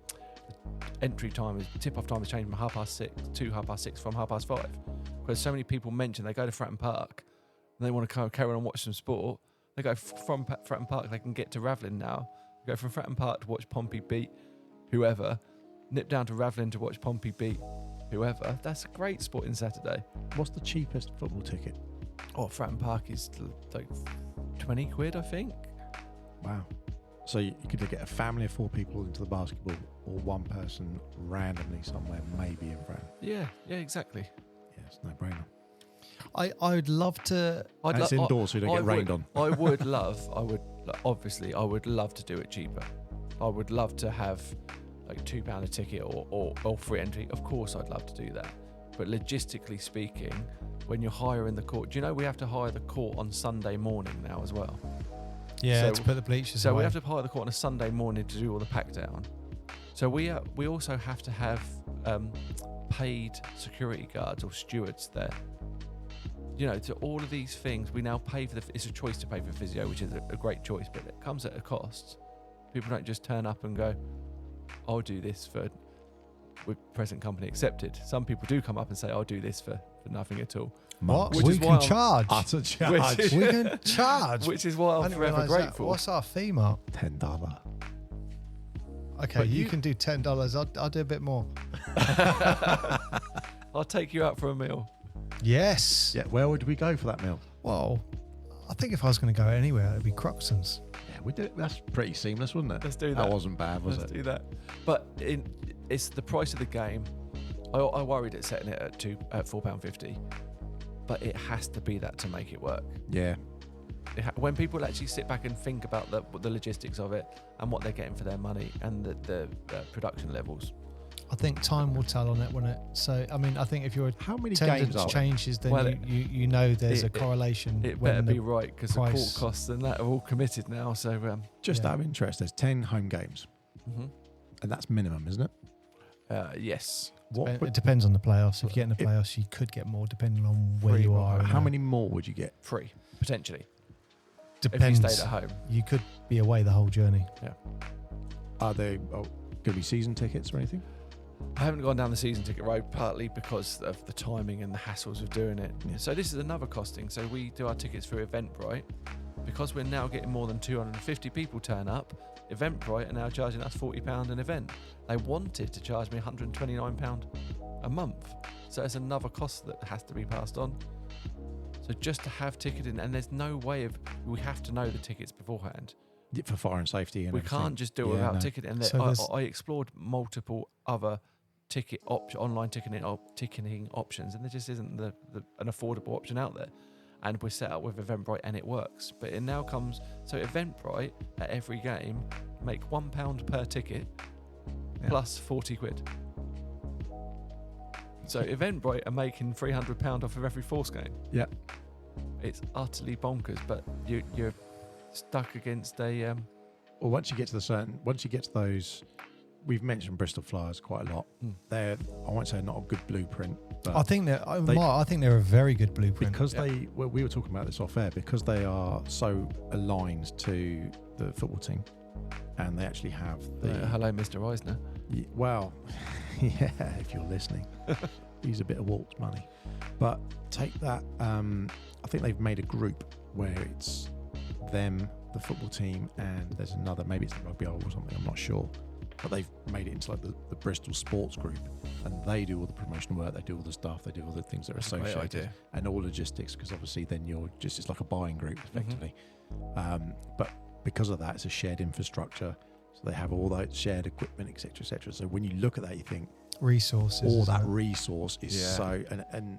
entry time, tip-off time has changed from 6:30 to 6:30 from 5:30. Because so many people mention they go to Fratton Park and they want to carry on and watch some sport. They go from Fratton Park, they can get to Ravelin now. Go from Fratton Park to watch Pompey beat whoever, nip down to Ravelin to watch Pompey beat whoever. That's a great sporting Saturday. What's the cheapest football ticket? Oh, Fratton Park is like 20 quid, I think. Wow. So you could get a family of 4 people into the basketball, or one person randomly somewhere, maybe in Fratton. Yeah, exactly. Yeah, it's no brainer. I would love to. And it's indoors, so you don't get rained on. I would love to do it cheaper. I would love to have like £2 a ticket or free entry. Of course, I'd love to do that. But logistically speaking, when you're hiring the court, do you know we have to hire the court on Sunday morning now as well? Yeah, So- to put the bleachers So away. we have to hire the court on a Sunday morning to do all the pack down. So we also have to have paid security guards or stewards there. You know, to all of these things, we now pay for it's a choice to pay for physio, which is a great choice, but it comes at a cost. People don't just turn up and go, I'll do this with present company accepted. Some people do come up and say, I'll do this for nothing at all. What? Which We is why can I'm- charge. Utter charge. Which- We can charge. Which is why I I'm didn't forever realise that. grateful. What's our fee, Mark? $10. Okay, But you you- can do $10. I'll do a bit more. I'll take you out for a meal. Yes. Yeah, where would we go for that meal? Well, I think if I was going to go anywhere, it'd be Croxton's. Yeah, we did. That's pretty seamless, wasn't it? Let's do that. That wasn't bad, was Let's it? do that. But it's the price of the game. I worried at setting it at £4.50, but it has to be that to make it work. Yeah. When people actually sit back and think about the logistics of it and what they're getting for their money and the production levels. I think time will tell on it, won't it? So, I mean, I think if your How many games attendance are there? changes, then Well, you know there's a it- correlation. It when better the be right because the court price- costs and that are all committed now. So, Just Yeah. out of interest, there's 10 home games, and that's minimum, isn't it? yes. It depends on the playoffs. If you get in the playoffs, you could get more depending on where you are. How many more would you get? Free, potentially, Depends. if you stayed at home. You could be away the whole journey. Are they going to be season tickets or anything? I haven't gone down the season ticket road, partly because of the timing and the hassles of doing it. Yeah. So this is another costing. So we do our tickets through Eventbrite. Because we're now getting more than 250 people turn up, Eventbrite are now charging us £40 an event. They wanted to charge me £129 a month. So it's another cost that has to be passed on. So just to have ticketing, and there's no way we have to know the tickets beforehand. Yeah, for fire and safety and We everything. can't just do it Yeah, without no. ticketing. And So I explored multiple other online ticketing options, and there just isn't an affordable option out there. And we're set up with Eventbrite, and it works. But it now comes so Eventbrite at every game make £1 per ticket plus 40 quid. So Eventbrite are making £300 off of every Force game. Yeah. It's utterly bonkers, but you're stuck against a. Well, once you get to those, we've mentioned Bristol Flyers quite a lot. They're, I won't say not a good blueprint, but I think they're a very good blueprint. because we were talking about this off air, because they are so aligned to the football team, and they actually have the Hello, Mr. Eisner. well, yeah, if you're listening, use a bit of Walt's money, but take that. I think they've made a group where it's them, the football team, and there's another, maybe it's the rugby or something, I'm not sure, but they've made it into like the Bristol Sports Group, and they do all the promotional work, they do all the stuff, they do all the things that are That's a great associated, idea. and all logistics, because obviously then it's like a buying group effectively. But because of that, it's a shared infrastructure, so they have all that shared equipment, etc., etc. So when you look at that, you think resources. all isn't that it? resource is so, and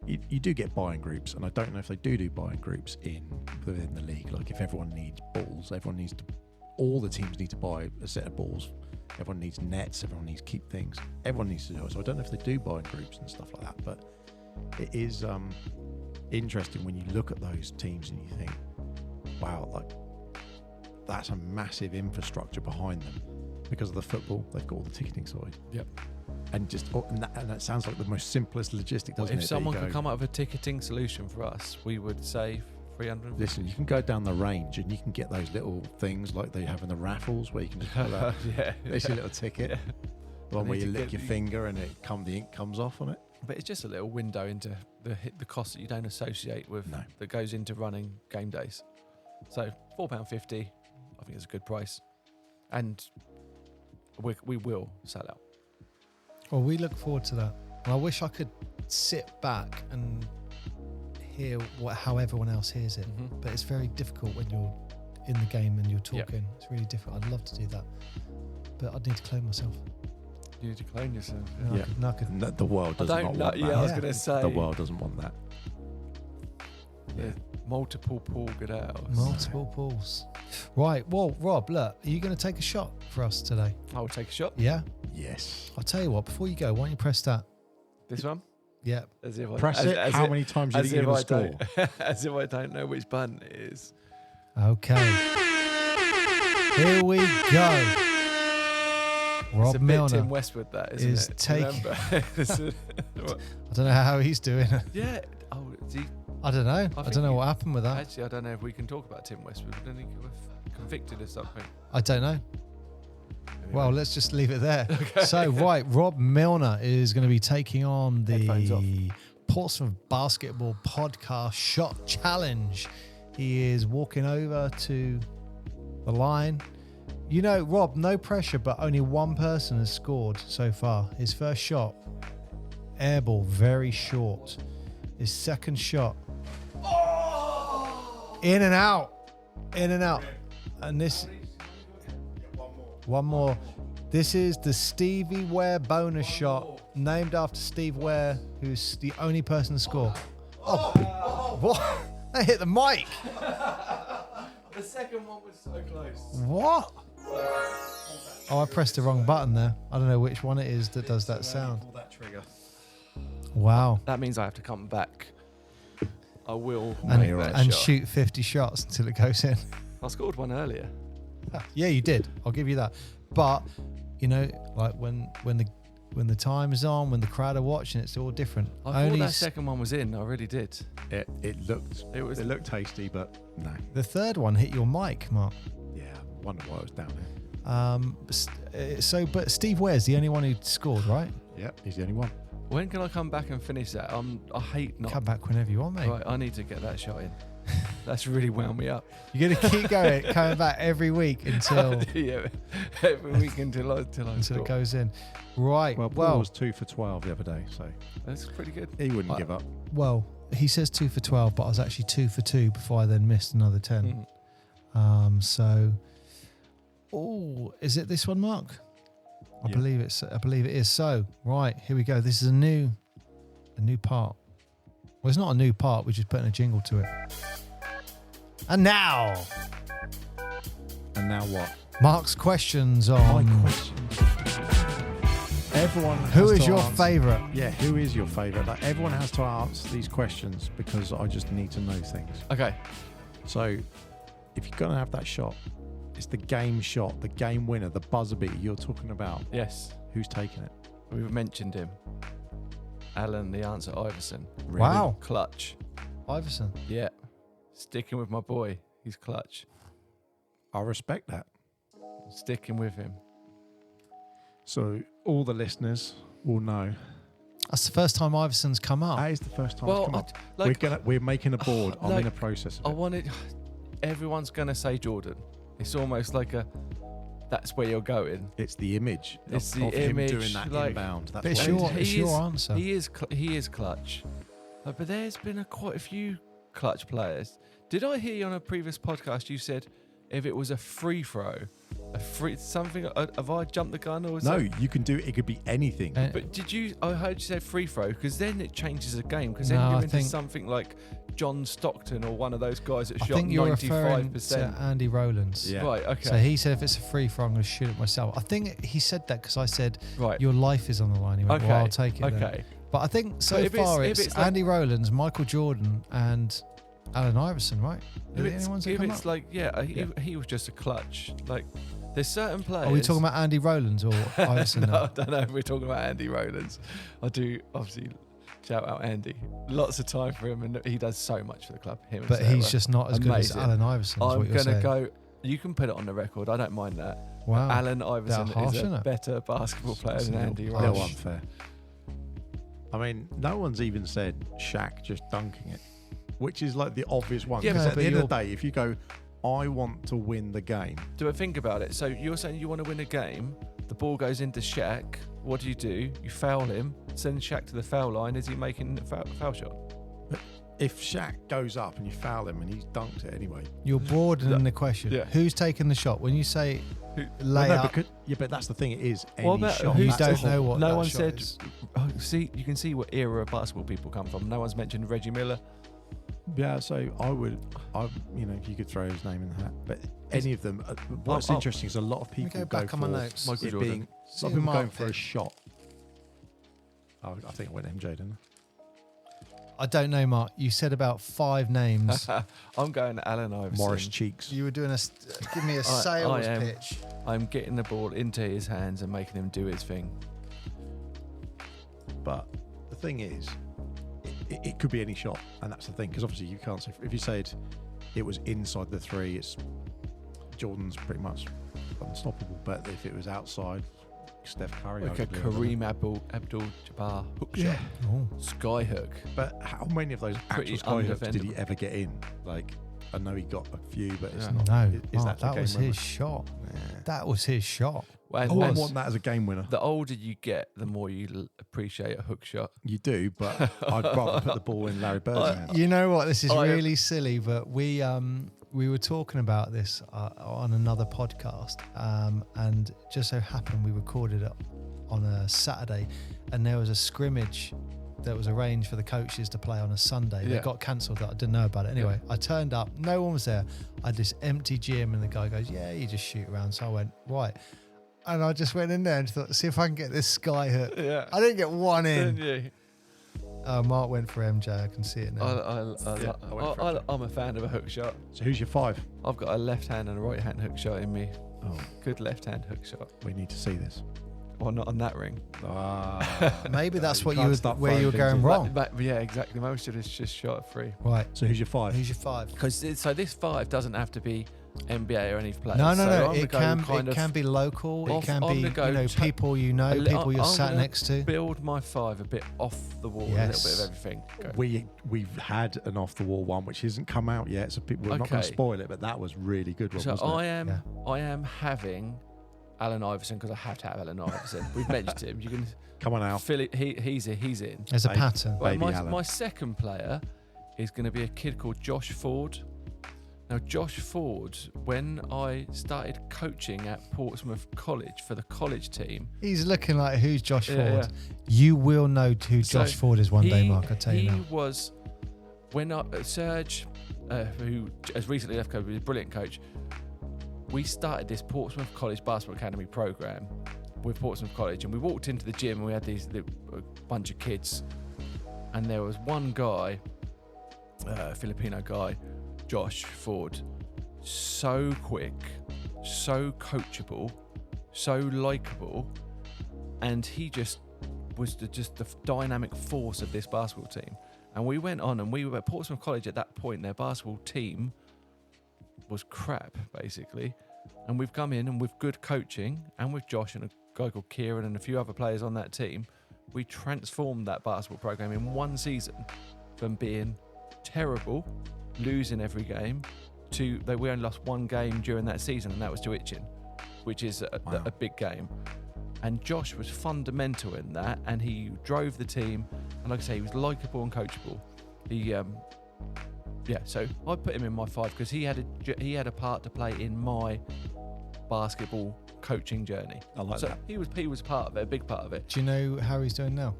you do get buying groups, and I don't know if they do buying groups within the league. Like if everyone needs balls, all the teams need to buy a set of balls. Everyone needs nets. Everyone needs keep things. Everyone needs to do it. So I don't know if they do buying groups and stuff like that. But it is interesting when you look at those teams and you think, wow, like that's a massive infrastructure behind them. Because of the football, they've got all the ticketing side. Yep. And that sounds like the most simplest logistic, doesn't it? If someone could come up with a ticketing solution for us, we would save 300. Listen, you can go down the range and you can get those little things like they have in the raffles where you can just pull out. It's a little ticket. Yeah. The one where you lick your finger and the ink comes off on it. But it's just a little window into the cost that you don't associate with that goes into running game days. So £4.50, I think it's a good price, and we will sell out. Well, we look forward to that. And I wish I could sit back and hear how everyone else hears it, but it's very difficult when you're in the game and you're talking. It's really difficult. I'd love to do that, but I'd need to clone myself. You need to clone yourself. No, the world does not want that. Yeah, I was going to say. The world doesn't want that. Yeah. Multiple pool Goodales. Multiple pools. Right. Well, Rob, look, are you going to take a shot for us today? I will take a shot. Yeah? Yes. I'll tell you what, before you go, why don't you press that? This one? Yeah. As if press it. How many times do you think you're going to score? As if I don't know which button it is. Okay. Here we go. Rob it's a Milner bit Tim Westwood, that isn't it? Taking. I don't know how he's doing. Yeah. Oh, is he? I don't know. I don't know what happened with that. Actually, I don't know if we can talk about Tim Westwood. Didn't he get convicted of something? I don't know. Anyway. Well, let's just leave it there. Okay. So, right, Rob Milner is going to be taking on the Portsmouth Basketball Podcast Shot Challenge. He is walking over to the line. You know, Rob, no pressure, but only one person has scored so far. His first shot, airball, very short. His second shot, in and out. And this, one more. This is the Stevie Ware bonus shot, named after Steve Ware, who's the only person to score. Oh, what? They hit the mic. The second one was so close. What? Oh, I pressed the wrong button there. I don't know which one it is that does that sound. Pull that trigger. Wow. That means I have to come back. I will And, make that and shot. shoot 50 shots until it goes in. I scored one earlier. Yeah, you did. I'll give you that. But, you know, like when the time is on, when the crowd are watching, it's all different. I thought that second one was in. I really did. It looked tasty, but no. The third one hit your mic, Mark. Yeah, I wonder why it was down there. But Steve Ware's the only one who scored, right? Yeah, he's the only one. When can I come back and finish that? I hate not. Come back whenever you want, mate. Right, I need to get that shot in. That's really wound me up. You're going to keep going, coming back every week until yeah, every week until I it goes in. Right. Well, Paul was 2 for 12 the other day, so that's pretty good. he wouldn't give up. Well, he says 2 for 12, but I was actually 2 for 2 before I then missed another 10. Is it this one, Mark? I believe it is. So, right, here we go. This is a new part. Well, it's not a new part. We're just putting a jingle to it. And now what? Mark's questions on. My questions. Everyone. Who is your favourite? Yeah, who is your favourite? Like, everyone has to answer these questions because I just need to know things. Okay. So, if you're gonna have that shot, it's the game shot, the game winner, the buzzer beater you're talking about. Yes. Who's taking it? We've mentioned him. Alan, the answer, Iverson. Really? Wow. Clutch. Iverson. Yeah. Sticking with my boy. He's clutch. I respect that. Sticking with him. So all the listeners will know. That's the first time Iverson's come up. That is the first time it's come up. We're making a board. I'm in a process of it. Everyone's going to say Jordan. It's almost like that's where you're going. It's the image. It's the of image him doing that inbound. That's but it's your answer. He is clutch. But there's been quite a few clutch players. Did I hear you on a previous podcast? You said if it was a free throw, have I jumped the gun or you can do it. It could be anything. But I heard you say free throw because then it changes the game because then you're into something like John Stockton or one of those guys that shot 95%. I think you're referring to Andy Rowlands. Yeah. Right, okay. So he said if it's a free throw, I'm going to shoot it myself. I think he said that because I said your life is on the line. He went, well, I'll take it. Okay. But I think so But if far it's it's like- Andy Rowlands, Michael Jordan, and Allen Iverson, right? Are the only ones that if come it's up? like, he was just a clutch. Like, there's certain players. Are we talking about Andy Rowlands or Iverson? No, now? I don't know if we're talking about Andy Rowlands. I do obviously shout out Andy. Lots of time for him, and he does so much for the club. Him, and But he's Sarah. just not as good as Amazing. Allen Iverson. Is I'm what you're gonna saying. go. You can put it on the record. I don't mind that. Wow. Allen Iverson harsh, is isn't a it? better basketball player It's than a Andy little Rowlands. unfair. I mean, no one's even said Shaq just dunking it, which is like the obvious one. Yeah, Because but at the end of you're- the day, if you go, I want to win the game. Do think about it. So you're saying you want to win a game. The ball goes into Shaq. What do? You foul him. Send Shaq to the foul line. Is he making a foul shot? If Shaq goes up and you foul him and he's dunked it anyway. You're broadening the question. Yeah. Who's taking the shot? When you say lay No, up, but that's the thing. It is any What about shot. who you That's the don't whole- know what No that one shot said- is. Oh, see, you can see what era of basketball people come from. No one's mentioned Reggie Miller. Yeah, so if you could throw his name in the hat, but any of them. What's Oh, interesting is a lot of Let me people go go back for on my notes. Michael it Jordan. being. See Some who people going Mark for a picked. shot. Oh, I think I went MJ, didn't I don't know, Mark. You said about 5 names. I'm going to Allen I? Iverson. Morris Cheeks. You were doing give me a I sales am. pitch. I'm getting the ball into his hands and making him do his thing. But the thing is, it could be any shot, and that's the thing, because obviously you can't say. If you said it was inside the 3, it's Jordan's pretty much unstoppable. But if it was outside, Steph Curry, Like a arguably, I don't know. Kareem Abdul-Jabbar hook Yeah. shot. Oh. Sky hook. But how many of those Pretty actual sky hooks did he undefendable. ever get in? Like, I know he got a few, but it's Yeah. not. No, is Mark, the that game was winner? his shot. Yeah. That was his shot. And Oh, I and want that as a game winner. the older you get, the more you appreciate a hook shot. You do, but I'd rather put the ball in Larry Bird's hand. You know what? This is I- really silly, but we were talking about this on another podcast, and it just so happened we recorded it on a Saturday, and there was a scrimmage that was arranged for the coaches to play on a Sunday. They Yeah. got cancelled. I didn't know about it. Anyway, I turned up. No one was there. I had this empty gym, and the guy goes, "Yeah, you just shoot around." So I went, "Right." And I just went in there and thought, see if I can get this sky hook. Yeah. I didn't get one in. Yeah. Mark went for MJ. I can see it now. I went for it. I'm a fan of a hook shot. So who's your 5? I've got a left hand and a right hand hook shot in me. Oh, Good left hand hook shot. we need to see this. Well, not on that ring. Maybe that's what can't you were, start where you were throwing going things wrong. Yeah, exactly. Most of it's just shot free. Right. So who's your 5? Who's your 5? Because so this 5 doesn't have to be NBA or any players. No. So I'm It gonna go can be local. It off- can I'm be gonna go people you know, people you're I'm sat gonna next to. build my 5 a bit off the wall, a Yes. little bit of everything. Go. We've had an off the wall one which hasn't come out yet, so we're not going to Okay. spoil it. But that was really good. One, So wasn't I it? am Yeah. I am having Allen Iverson because I have to have Allen Iverson. We've mentioned him. You can Come on, Al. feel it. He's in. There's a Hey. pattern. Well, Baby my, Allen. my second player is going to be a kid called Josh Ford. Now, Josh Ford, when I started coaching at Portsmouth College for the college team, He's looking like who's Josh Yeah, Ford. You will know who So Josh Ford is one day, Mark. I tell you he now. was when Serge, who has recently left coach, was a brilliant coach. We started this Portsmouth College Basketball Academy program with Portsmouth College, and we walked into the gym and we had a bunch of kids, and there was one guy, a Filipino guy, Josh Ford, so quick, so coachable, so likable, and he just was the dynamic force of this basketball team. And we went on, and we were at Portsmouth College at that point. Their basketball team was crap, basically. And we've come in, and with good coaching, and with Josh and a guy called Kieran and a few other players on that team, we transformed that basketball program in one season from being terrible, losing every game, to we only lost one game during that season, and that was to Itchin, which is a big game. And Josh was fundamental in that, and he drove the team. And like I say, he was likeable and coachable. So I put him in my 5 because he had a part to play in my basketball coaching journey. I like so that. he was part of it, a big part of it. Do you know how he's doing now?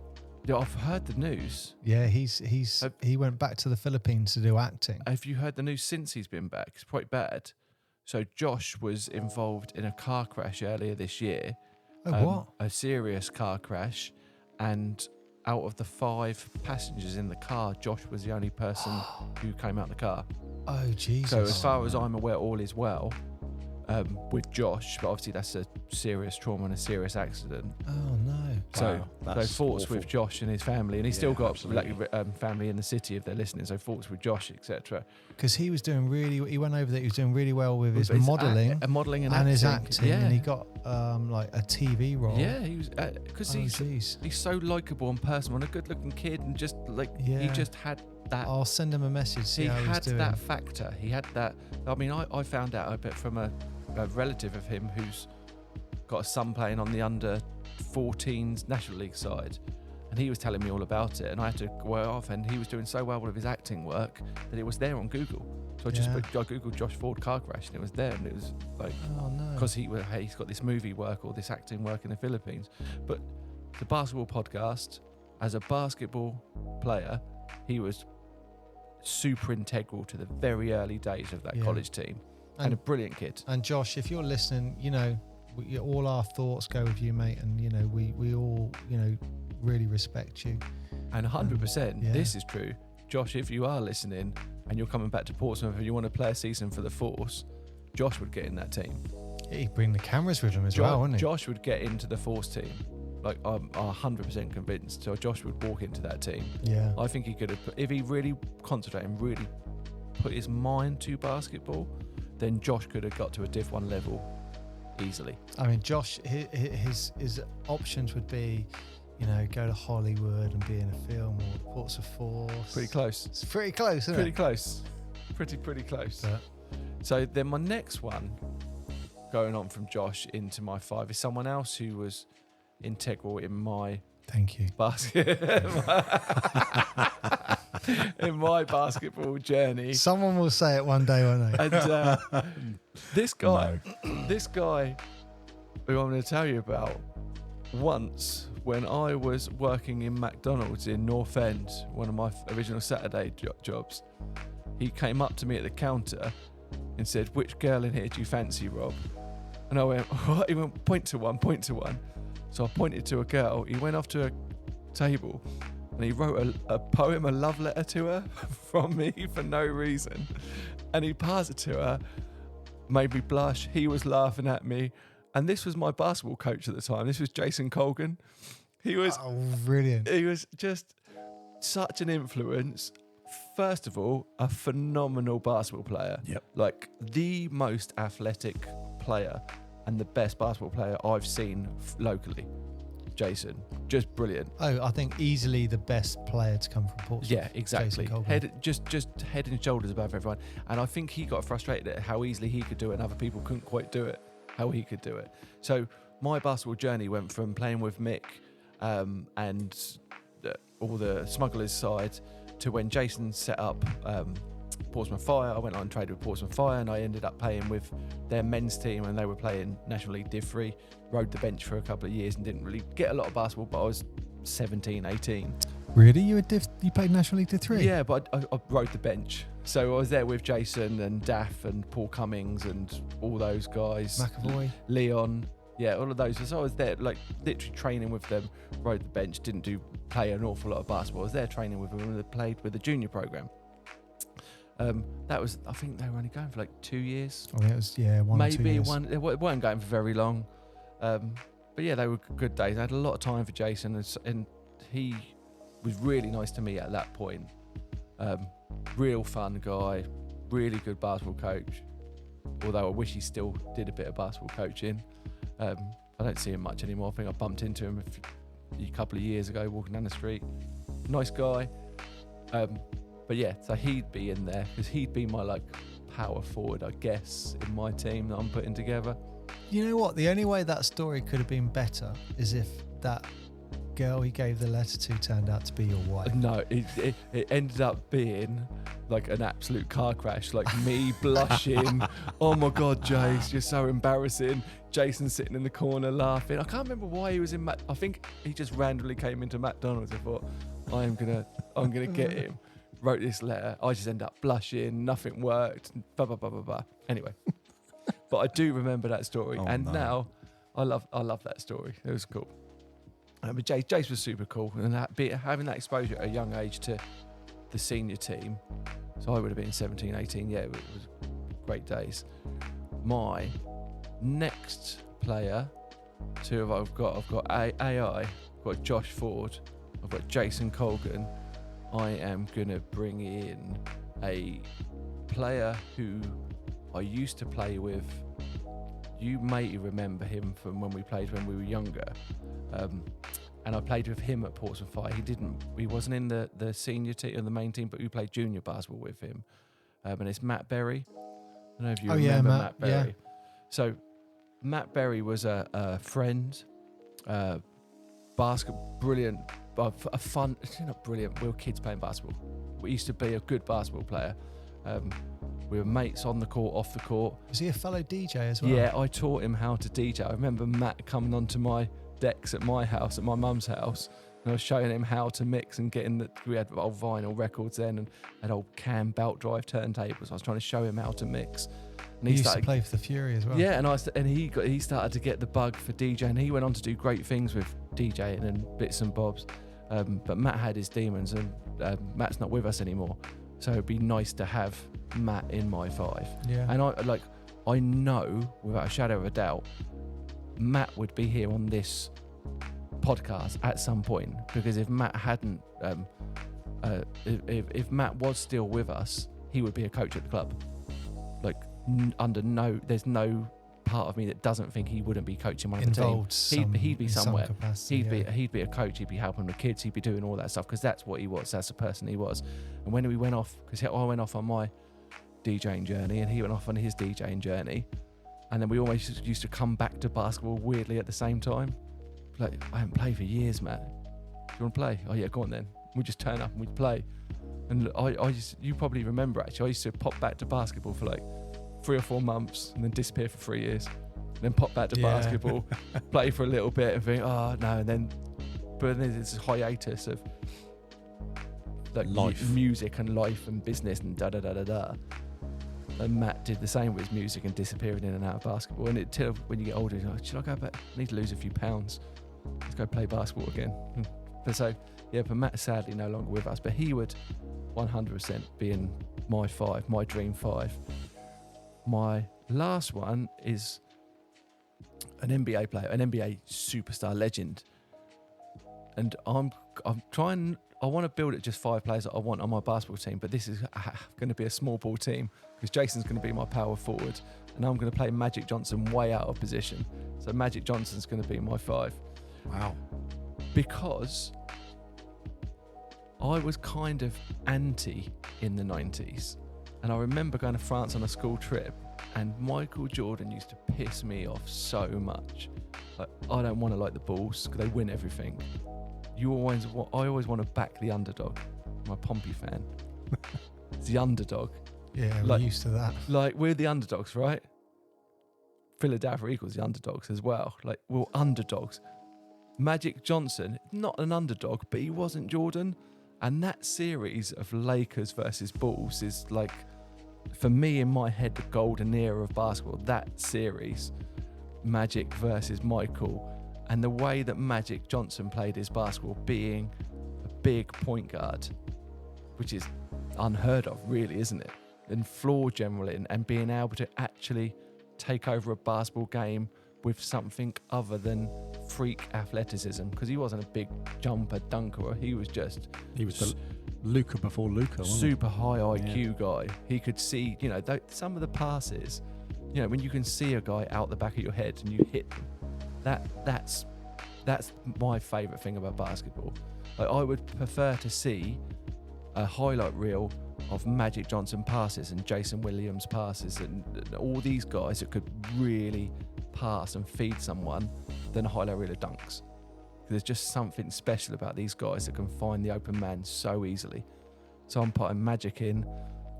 Yeah, I've heard the news. Yeah, he went back to the Philippines to do acting. Have you heard the news since he's been back? It's quite bad. So Josh was involved in a car crash earlier this year. Oh, what? A serious car crash, and out of the 5 passengers in the car, Josh was the only person who came out the car. Oh, Jesus. So as far as I'm aware, all is well with Josh, but obviously that's a serious trauma and a serious accident. Oh, no. So, Wow, so that's thoughts awful. with Josh and his family, and he's still Yeah, got absolutely. family in the city if they're listening. So thoughts with Josh, etc. Because he was doing he went over that, he was doing really well with his modelling modelling and his acting. acting, Yeah. and he got like a TV role. Yeah, he was because Oh, he's jeez. so likeable and personal and a good-looking kid, and just like he Yeah. just had that. I'll send him a message, see He how he's had doing. that factor. He had that. I mean, I found out a bit from a relative of him who's got a son playing on the under-14s National League side, and he was telling me all about it, and I had to go off, and he was doing so well with his acting work that it was there on Google. So I googled Josh Ford car crash, and it was there, and it was like, Oh, no. because he's got this movie work or this acting work in the Philippines. But the basketball podcast, as a basketball player, he was super integral to the very early days of that Yeah. college team, and a brilliant kid. And Josh, if you're listening, all our thoughts go with you, mate, and we all really respect you. And 100%, Yeah. this is true. Josh, if you are listening and you're coming back to Portsmouth and you want to play a season for the Force, Josh would get in that team. He'd bring the cameras with him as well, wouldn't he? Josh would get into the Force team. Like, I'm 100% convinced. So Josh would walk into that team. Yeah. I think he could have, if he really concentrated and really put his mind to basketball, then Josh could have got to a Div 1 level easily. I mean, Josh, his options would be, go to Hollywood and be in a film, or the Portsmouth Force. Pretty close. It's pretty close, isn't Pretty it? close. Pretty close. But So then my next one, going on from Josh into my 5, is someone else who was integral in my thank you. in my basketball journey. Someone will say it one day, won't they? And this guy who I'm going to tell you about, once when I was working in McDonald's in North End, one of my original Saturday jobs, he came up to me at the counter and said, "Which girl in here do you fancy, Rob?" And I went, "What?" He went, point to one. So I pointed to a girl. He went off to a table and he wrote a poem, a love letter to her from me for no reason. And he passed it to her, made me blush. He was laughing at me. And this was my basketball coach at the time. This was Jason Colgan. He was Brilliant. he was just such an influence. First of all, a phenomenal basketball player. Yep. Like the most athletic player and the best basketball player I've seen locally. Jason, just brilliant. Oh, I think easily the best player to come from Portsmouth. Yeah, exactly. Jason Colgan. Head just head and shoulders above everyone. And I think he got frustrated at how easily he could do it and other people couldn't quite do it, how he could do it. So my basketball journey went from playing with Mick and all the smugglers side to when Jason set up Portsmouth Fire. I went on and traded with Portsmouth Fire, and I ended up playing with their men's team, and they were playing National League Div 3. Rode the bench for a couple of years and didn't really get a lot of basketball, but I was 17, 18. Really? You played National League Div 3? Yeah, but I rode the bench. So I was there with Jason and Daff and Paul Cummings and all those guys. McAvoy. Leon. Yeah, all of those. So I was there, like, literally training with them, rode the bench, didn't play an awful lot of basketball. I was there training with them and they played with the junior program. That was, I think they were only going for like 2 years. I think it was, 1 or 2 Maybe years. one. They weren't going for very long. But yeah, they were good days. I had a lot of time for Jason, and he was really nice to me at that point. Real fun guy, really good basketball coach. Although I wish he still did a bit of basketball coaching. I don't see him much anymore. I think I bumped into him a couple of years ago walking down the street. Nice guy. But yeah, so he'd be in there because he'd be my like power forward, I guess, in my team that I'm putting together. You know what? The only way that story could have been better is if that girl he gave the letter to turned out to be your wife. No, it ended up being like an absolute car crash. Like me blushing. Oh my God, Jace, you're so embarrassing. Jason sitting in the corner laughing. I can't remember why he was in I think he just randomly came into McDonald's. I thought, I'm gonna get him. Wrote this letter. I just ended up blushing. Nothing worked. Blah blah blah blah blah. Anyway, but I do remember that story, Oh, and no. now I love that story. It was cool. But Jace was super cool, and having that exposure at a young age to the senior team. So I would have been 17, 18. Yeah, it was great days. My next player, I've got AI, I've got Josh Ford, I've got Jason Colgan. I am gonna bring in a player who I used to play with. You may remember him from when we played when we were younger. And I played with him at Portsmouth Force. He wasn't in the senior team or the main team, but we played junior basketball with him. And it's Matt Berry. I don't know if you remember Matt Berry. Yeah. So Matt Berry was a friend, brilliant, a fun, not brilliant, we were kids playing basketball. We used to be a good basketball player. We were mates on the court, off the court. Was he a fellow DJ as well? Yeah, I taught him how to DJ. I remember Matt coming onto my decks at my house, at my mum's house, and I was showing him how to mix and we had old vinyl records then and had old cam belt drive turntables. I was trying to show him how to mix. And he used to play for the Fury as well. Yeah, and he started to get the bug for DJing. He went on to do great things with DJing and bits and bobs. But Matt had his demons, and Matt's not with us anymore. So it'd be nice to have Matt in my five. Yeah. And I know without a shadow of a doubt, Matt would be here on this podcast at some point, because if Matt hadn't, if Matt was still with us, he would be a coach at the club. There's no part of me that doesn't think he wouldn't be coaching one of the team. He'd be somewhere. He'd be a coach. He'd be helping the kids. He'd be doing all that stuff, because that's what he was. That's the person he was. And when we went off, because I went off on my DJing journey and he went off on his DJing journey, and then we always used to come back to basketball weirdly at the same time. Like, I haven't played for years, Matt. Do you want to play? Oh yeah, go on then. We'd just turn up and we'd play. And you probably remember actually, I used to pop back to basketball for like 3 or 4 months and then disappear for 3 years. And then pop back to basketball, play for a little bit and think, oh no, and then there's this hiatus of like life, music and life and business and da-da-da-da-da. And Matt did the same with his music and disappearing in and out of basketball. And till when you get older, you're like, should I go back? I need to lose a few pounds. Let's go play basketball again. But Matt's sadly no longer with us. But he would 100% be in my 5, my dream 5. My last one is an NBA player, an NBA superstar legend. And I'm trying. I want to build it just 5 players that I want on my basketball team, but this is going to be a small ball team because Jason's going to be my power forward, and I'm going to play Magic Johnson way out of position. So Magic Johnson's going to be my 5. Wow. Because I was kind of anti in the 90s, and I remember going to France on a school trip, and Michael Jordan used to piss me off so much. Like, I don't want to like the Bulls because they win everything. I always want to back the underdog. I'm a Pompey fan. It's the underdog. Yeah, we're used to that. Like, we're the underdogs, right? Philadelphia Eagles, the underdogs as well. Like, we're underdogs. Magic Johnson, not an underdog, but he wasn't Jordan. And that series of Lakers versus Bulls is like, for me in my head, the golden era of basketball. That series, Magic versus Michael. And the way that Magic Johnson played his basketball, being a big point guard, which is unheard of, really, isn't it? And floor generally, and being able to actually take over a basketball game with something other than freak athleticism, because he wasn't a big jumper dunker. He was the Luka before Luka, wasn't super high IQ guy. He could see, some of the passes, when you can see a guy out the back of your head and you hit them. That's my favourite thing about basketball. Like, I would prefer to see a highlight reel of Magic Johnson passes and Jason Williams passes and all these guys that could really pass and feed someone than a highlight reel of dunks. There's just something special about these guys that can find the open man so easily. So I'm putting Magic in.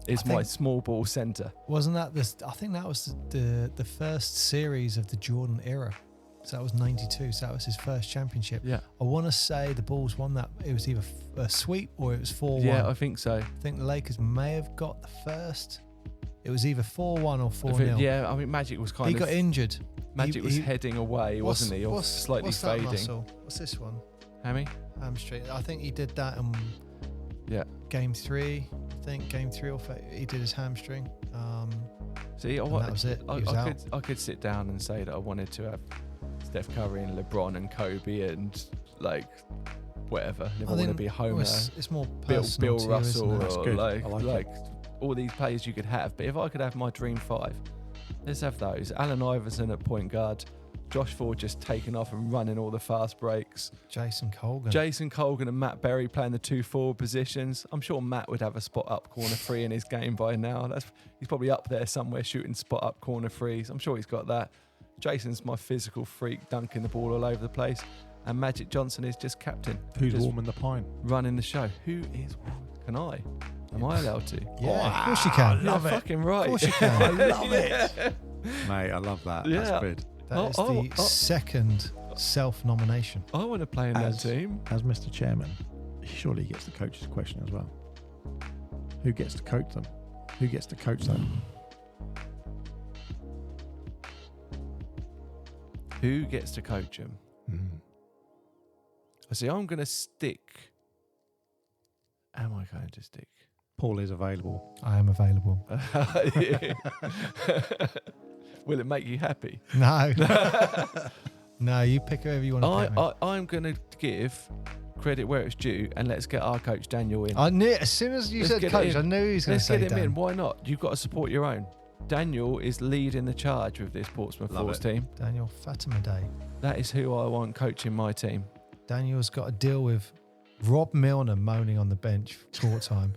Is my small ball centre. Wasn't that this? I think that was the first series of the Jordan era. So that was 92. So that was his first championship. Yeah. I want to say the Bulls won that. It was either a sweep or it was 4-1. Yeah, I think so. I think the Lakers may have got the first. It was either 4-1 or 4-0. Yeah, I mean, Magic was kind He of... got injured. Magic was heading away, wasn't he? Or slightly what's fading. That muscle? What's this one? Hammy? Hamstring. I think he did that in game 3. I think game 3 or 4, he did his hamstring. See, that was it. I could sit down and say that I wanted to have Steph Curry and LeBron and Kobe and like whatever. I want to be Homer. It's more Bill personal to you, Russell, isn't or it? like all these players you could have. But if I could have my dream 5, let's have those. Allen Iverson at point guard. Josh Ford just taking off and running all the fast breaks. Jason Colgan and Matt Berry playing the 2 forward positions. I'm sure Matt would have a spot up corner 3 in his game by now. He's probably up there somewhere shooting spot up corner 3s. I'm sure he's got that. Jason's my physical freak, dunking the ball all over the place. And Magic Johnson is just captain. Who's just warming the pine? Running the show. Who is? Can I? Am I allowed to? Yeah, of course you can. You're fucking right. Of course you can. I love it. Mate, I love that. Yeah. That's good. That is the second self-nomination. I want to play in that team. As Mr. Chairman, surely he gets the coach's question as well. Who gets to coach them? Who gets to coach them? Who gets to coach him? I see. I'm going to stick. Am I going to stick? Paul is available. I am available. Will it make you happy? No. No, you pick whoever you want to pick. I'm going to give credit where it's due, and let's get our coach Daniel in. I knew as soon as you said coach, I knew he was going to say Let's get him Dan. in. Why not? You've got to support your own. Daniel is leading the charge with this Portsmouth Force team. Daniel Fatimade. That is who I want coaching my team. Daniel's got to deal with Rob Milner moaning on the bench short time.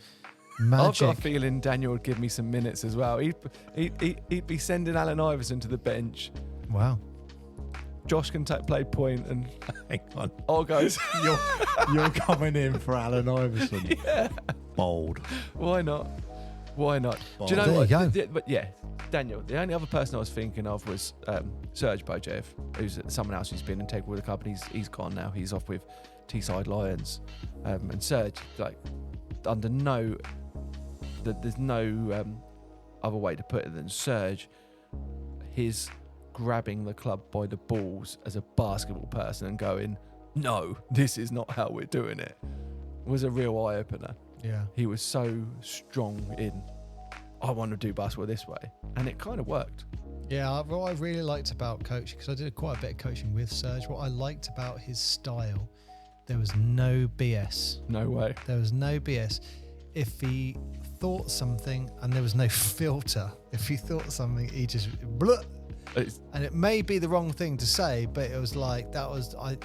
Magic. I've got a feeling Daniel would give me some minutes as well. He'd be sending Allen Iverson to the bench. Wow. Josh can play point and hang on. I'll go. You're coming in for Allen Iverson. Yeah. Bold. Why not? Bold. Do you know there what? You go. But yeah, Daniel. The only other person I was thinking of was Serge Bojev, who's someone else who's been integral with the club. And he's gone now. He's off with Teesside Lions. And Serge, like, under no. There's no other way to put it than Serge, his grabbing the club by the balls as a basketball person and going, no, this is not how we're doing it, was a real eye-opener. Yeah. He was so strong in, I want to do basketball this way. And it kind of worked. Yeah, what I really liked about coaching, because I did quite a bit of coaching with Serge, what I liked about his style, there was no BS. No way. There was no BS. If he thought something and there was no filter, if he thought something, he just blah. And it may be the wrong thing to say, but it was like, that was, I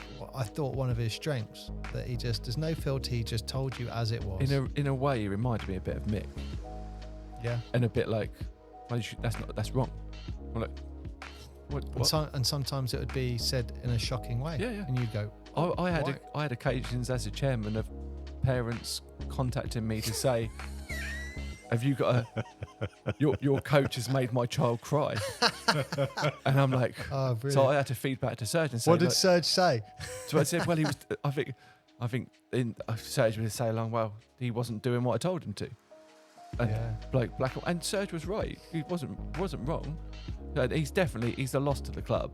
thought, one of his strengths, that he just, there's no filter, he just told you as it was. In a way, he reminded me a bit of Mick. Yeah. And a bit like, well, that's wrong. I'm like, what? And sometimes it would be said in a shocking way. Yeah, yeah. And you'd go, I had occasions as a chairman of parents contacting me to say, have you got your coach has made my child cry. And I'm like, oh, really? So I had to feed back to Serge and say, what did Serge say? So I said, well, he was, I think Serge would say along, well, he wasn't doing what I told him to. And black, and Serge was right. He wasn't wrong. He's the loss to the club.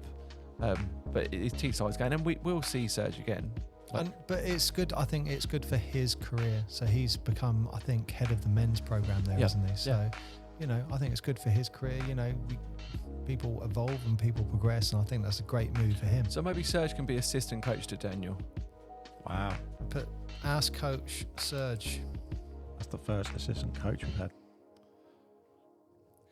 But it's Teesside's game, and we'll see Serge again. But it's good. I think it's good for his career. So he's become, I think, head of the men's program there, isn't he? So, I think it's good for his career. People evolve and people progress, and I think that's a great move for him. So maybe Serge can be assistant coach to Daniel. Wow. But ask Coach Serge. That's the first assistant coach we've had.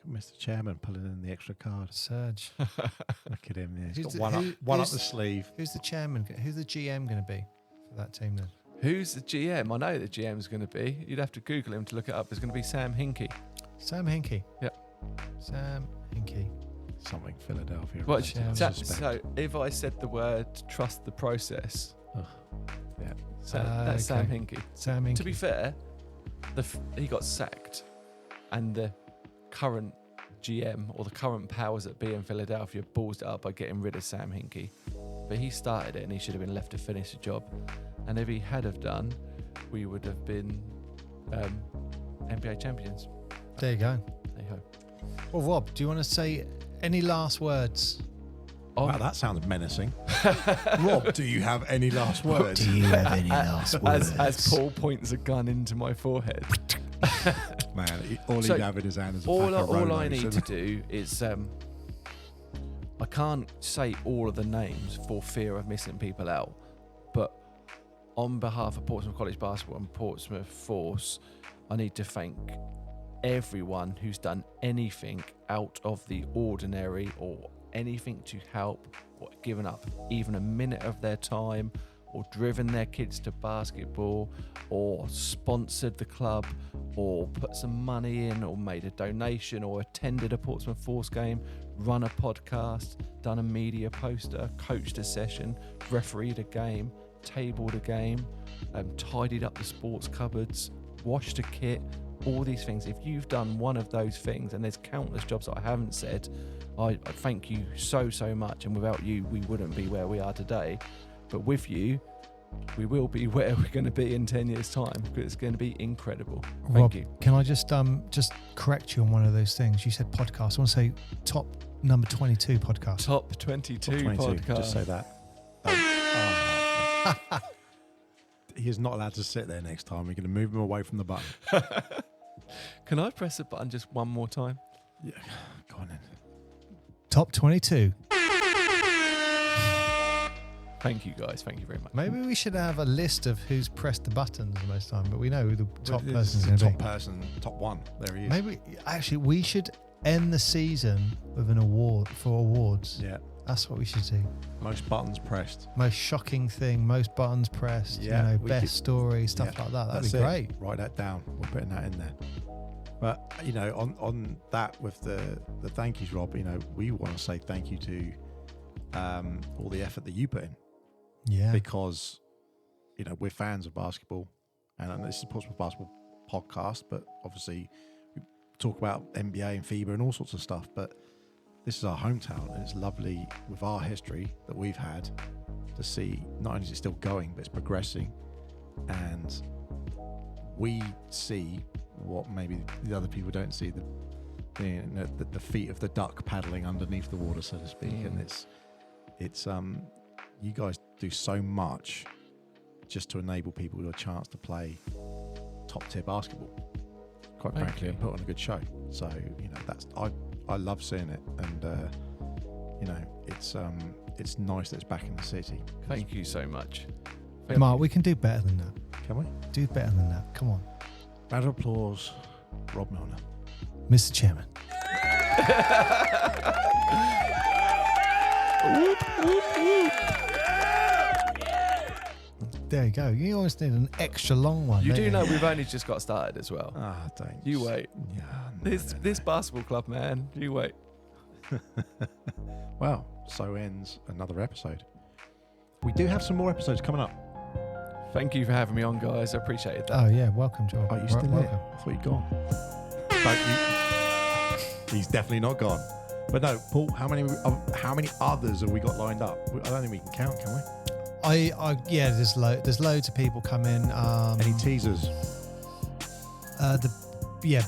Mr. Chairman pulling in the extra card. Serge. Look at him. Yeah. He's got one up the sleeve. Who's the chairman? Who's the GM going to be for that team then? Who's the GM? I know the GM's going to be. You'd have to Google him to look it up. It's going to be Sam Hinkie. Sam Hinkie? Yep. Sam Hinkie. Something Philadelphia. What? So if I said the word trust the process, that's Sam Hinkie. Sam Hinkie. To be fair, he got sacked, and the current GM or the current powers that be in Philadelphia ballsed it up by getting rid of Sam Hinkie. But he started it and he should have been left to finish the job. And if he had have done, we would have been NBA champions. There you go. There you go. Well, Rob, do you want to say any last words? Wow, that sounds menacing. Rob, do you have any last words? Do you have any last words? As Paul points a gun into my forehead. Man, all So, he'd have in his hand is a all pack of I Rolos, need isn't to it? do is I can't say all of the names for fear of missing people out, but on behalf of Portsmouth College Basketball and Portsmouth Force, I need to thank everyone who's done anything out of the ordinary or anything to help or given up even a minute of their time or driven their kids to basketball or sponsored the club or put some money in or made a donation or attended a Portsmouth Force game, run a podcast, done a media poster, coached a session, refereed a game, tabled a game, tidied up the sports cupboards, washed a kit, all these things. If you've done one of those things, and there's countless jobs that I haven't said, I thank you so much, and without you we wouldn't be where we are today, but with you we will be where we're going to be in 10 years time, because it's going to be incredible. Thank Rob, you. can I just correct you on one of those things? You said podcast. I want to say top number 22 podcast. Top 22 Top 22, podcast. just say that. He is not allowed to sit there next time. We're going to move him away from the button. Can I press the button just one more time? Yeah, go on then. Top 22. Thank you guys, thank you very much. Maybe we should have a list of who's pressed the buttons the most time, but we know who the top This person is is going to top be. person, top one. There he is. Maybe, actually, we should end the season with an award for awards. Yeah, That's what we should do. most buttons pressed. Most shocking thing, most buttons pressed, Yeah, we best could- story, stuff yeah, like that. That'd That's be it. great. Write that down. We're putting that in there. But on that with the thank yous, Rob. We want to say thank you to all the effort that you put in, Yeah. because we're fans of basketball, and this is Portsmouth Basketball podcast. But obviously, we talk about NBA and FIBA and all sorts of stuff. But this is our hometown, and it's lovely with our history that we've had to see. Not only is it still going, but it's progressing, and we see what maybe the other people don't see, the feet of the duck paddling underneath the water, so to speak. And it's you guys do so much just to enable people a chance to play top tier basketball, quite Thank frankly, you. and put on a good show. So that's I love seeing it, and it's nice that it's back in the city. Thank you so much. Mark, we can do better than that. Can we? Do better than that. Come on. Round of applause, Rob Milner. Mr. Chairman. There you go. You always need an extra long one. You don't do know we've only just got started as well. Ah, don't. You wait. Yeah. This basketball club, man. You wait. Well, so ends another episode. We do have some more episodes coming up. Thank you for having me on, guys. I appreciate that. Oh, yeah. Welcome, Joel. Oh, you still Welcome. here? I thought you'd gone. He's definitely not gone. But no, Paul, how many others have we got lined up? I don't think we can count, can we? Yeah, there's loads of people come in. Any teasers?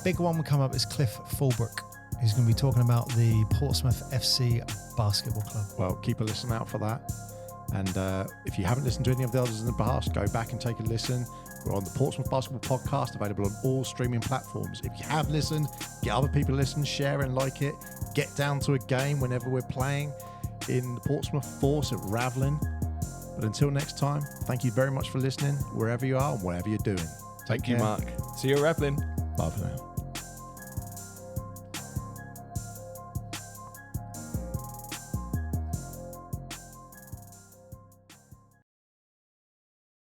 Big one will come up is Cliff Fulbrook. He's going to be talking about the Portsmouth FC Basketball Club. Well, keep a listen out for that. And if you haven't listened to any of the others in the past, go back and take a listen. We're on the Portsmouth Basketball Podcast, available on all streaming platforms. If you have listened, get other people to listen, share and like it. Get down to a game whenever we're playing in the Portsmouth Force at Ravlin. But until next time, thank you very much for listening, wherever you are and whatever you're doing. Thank you, Mark. See you, Raplin. Bye for now.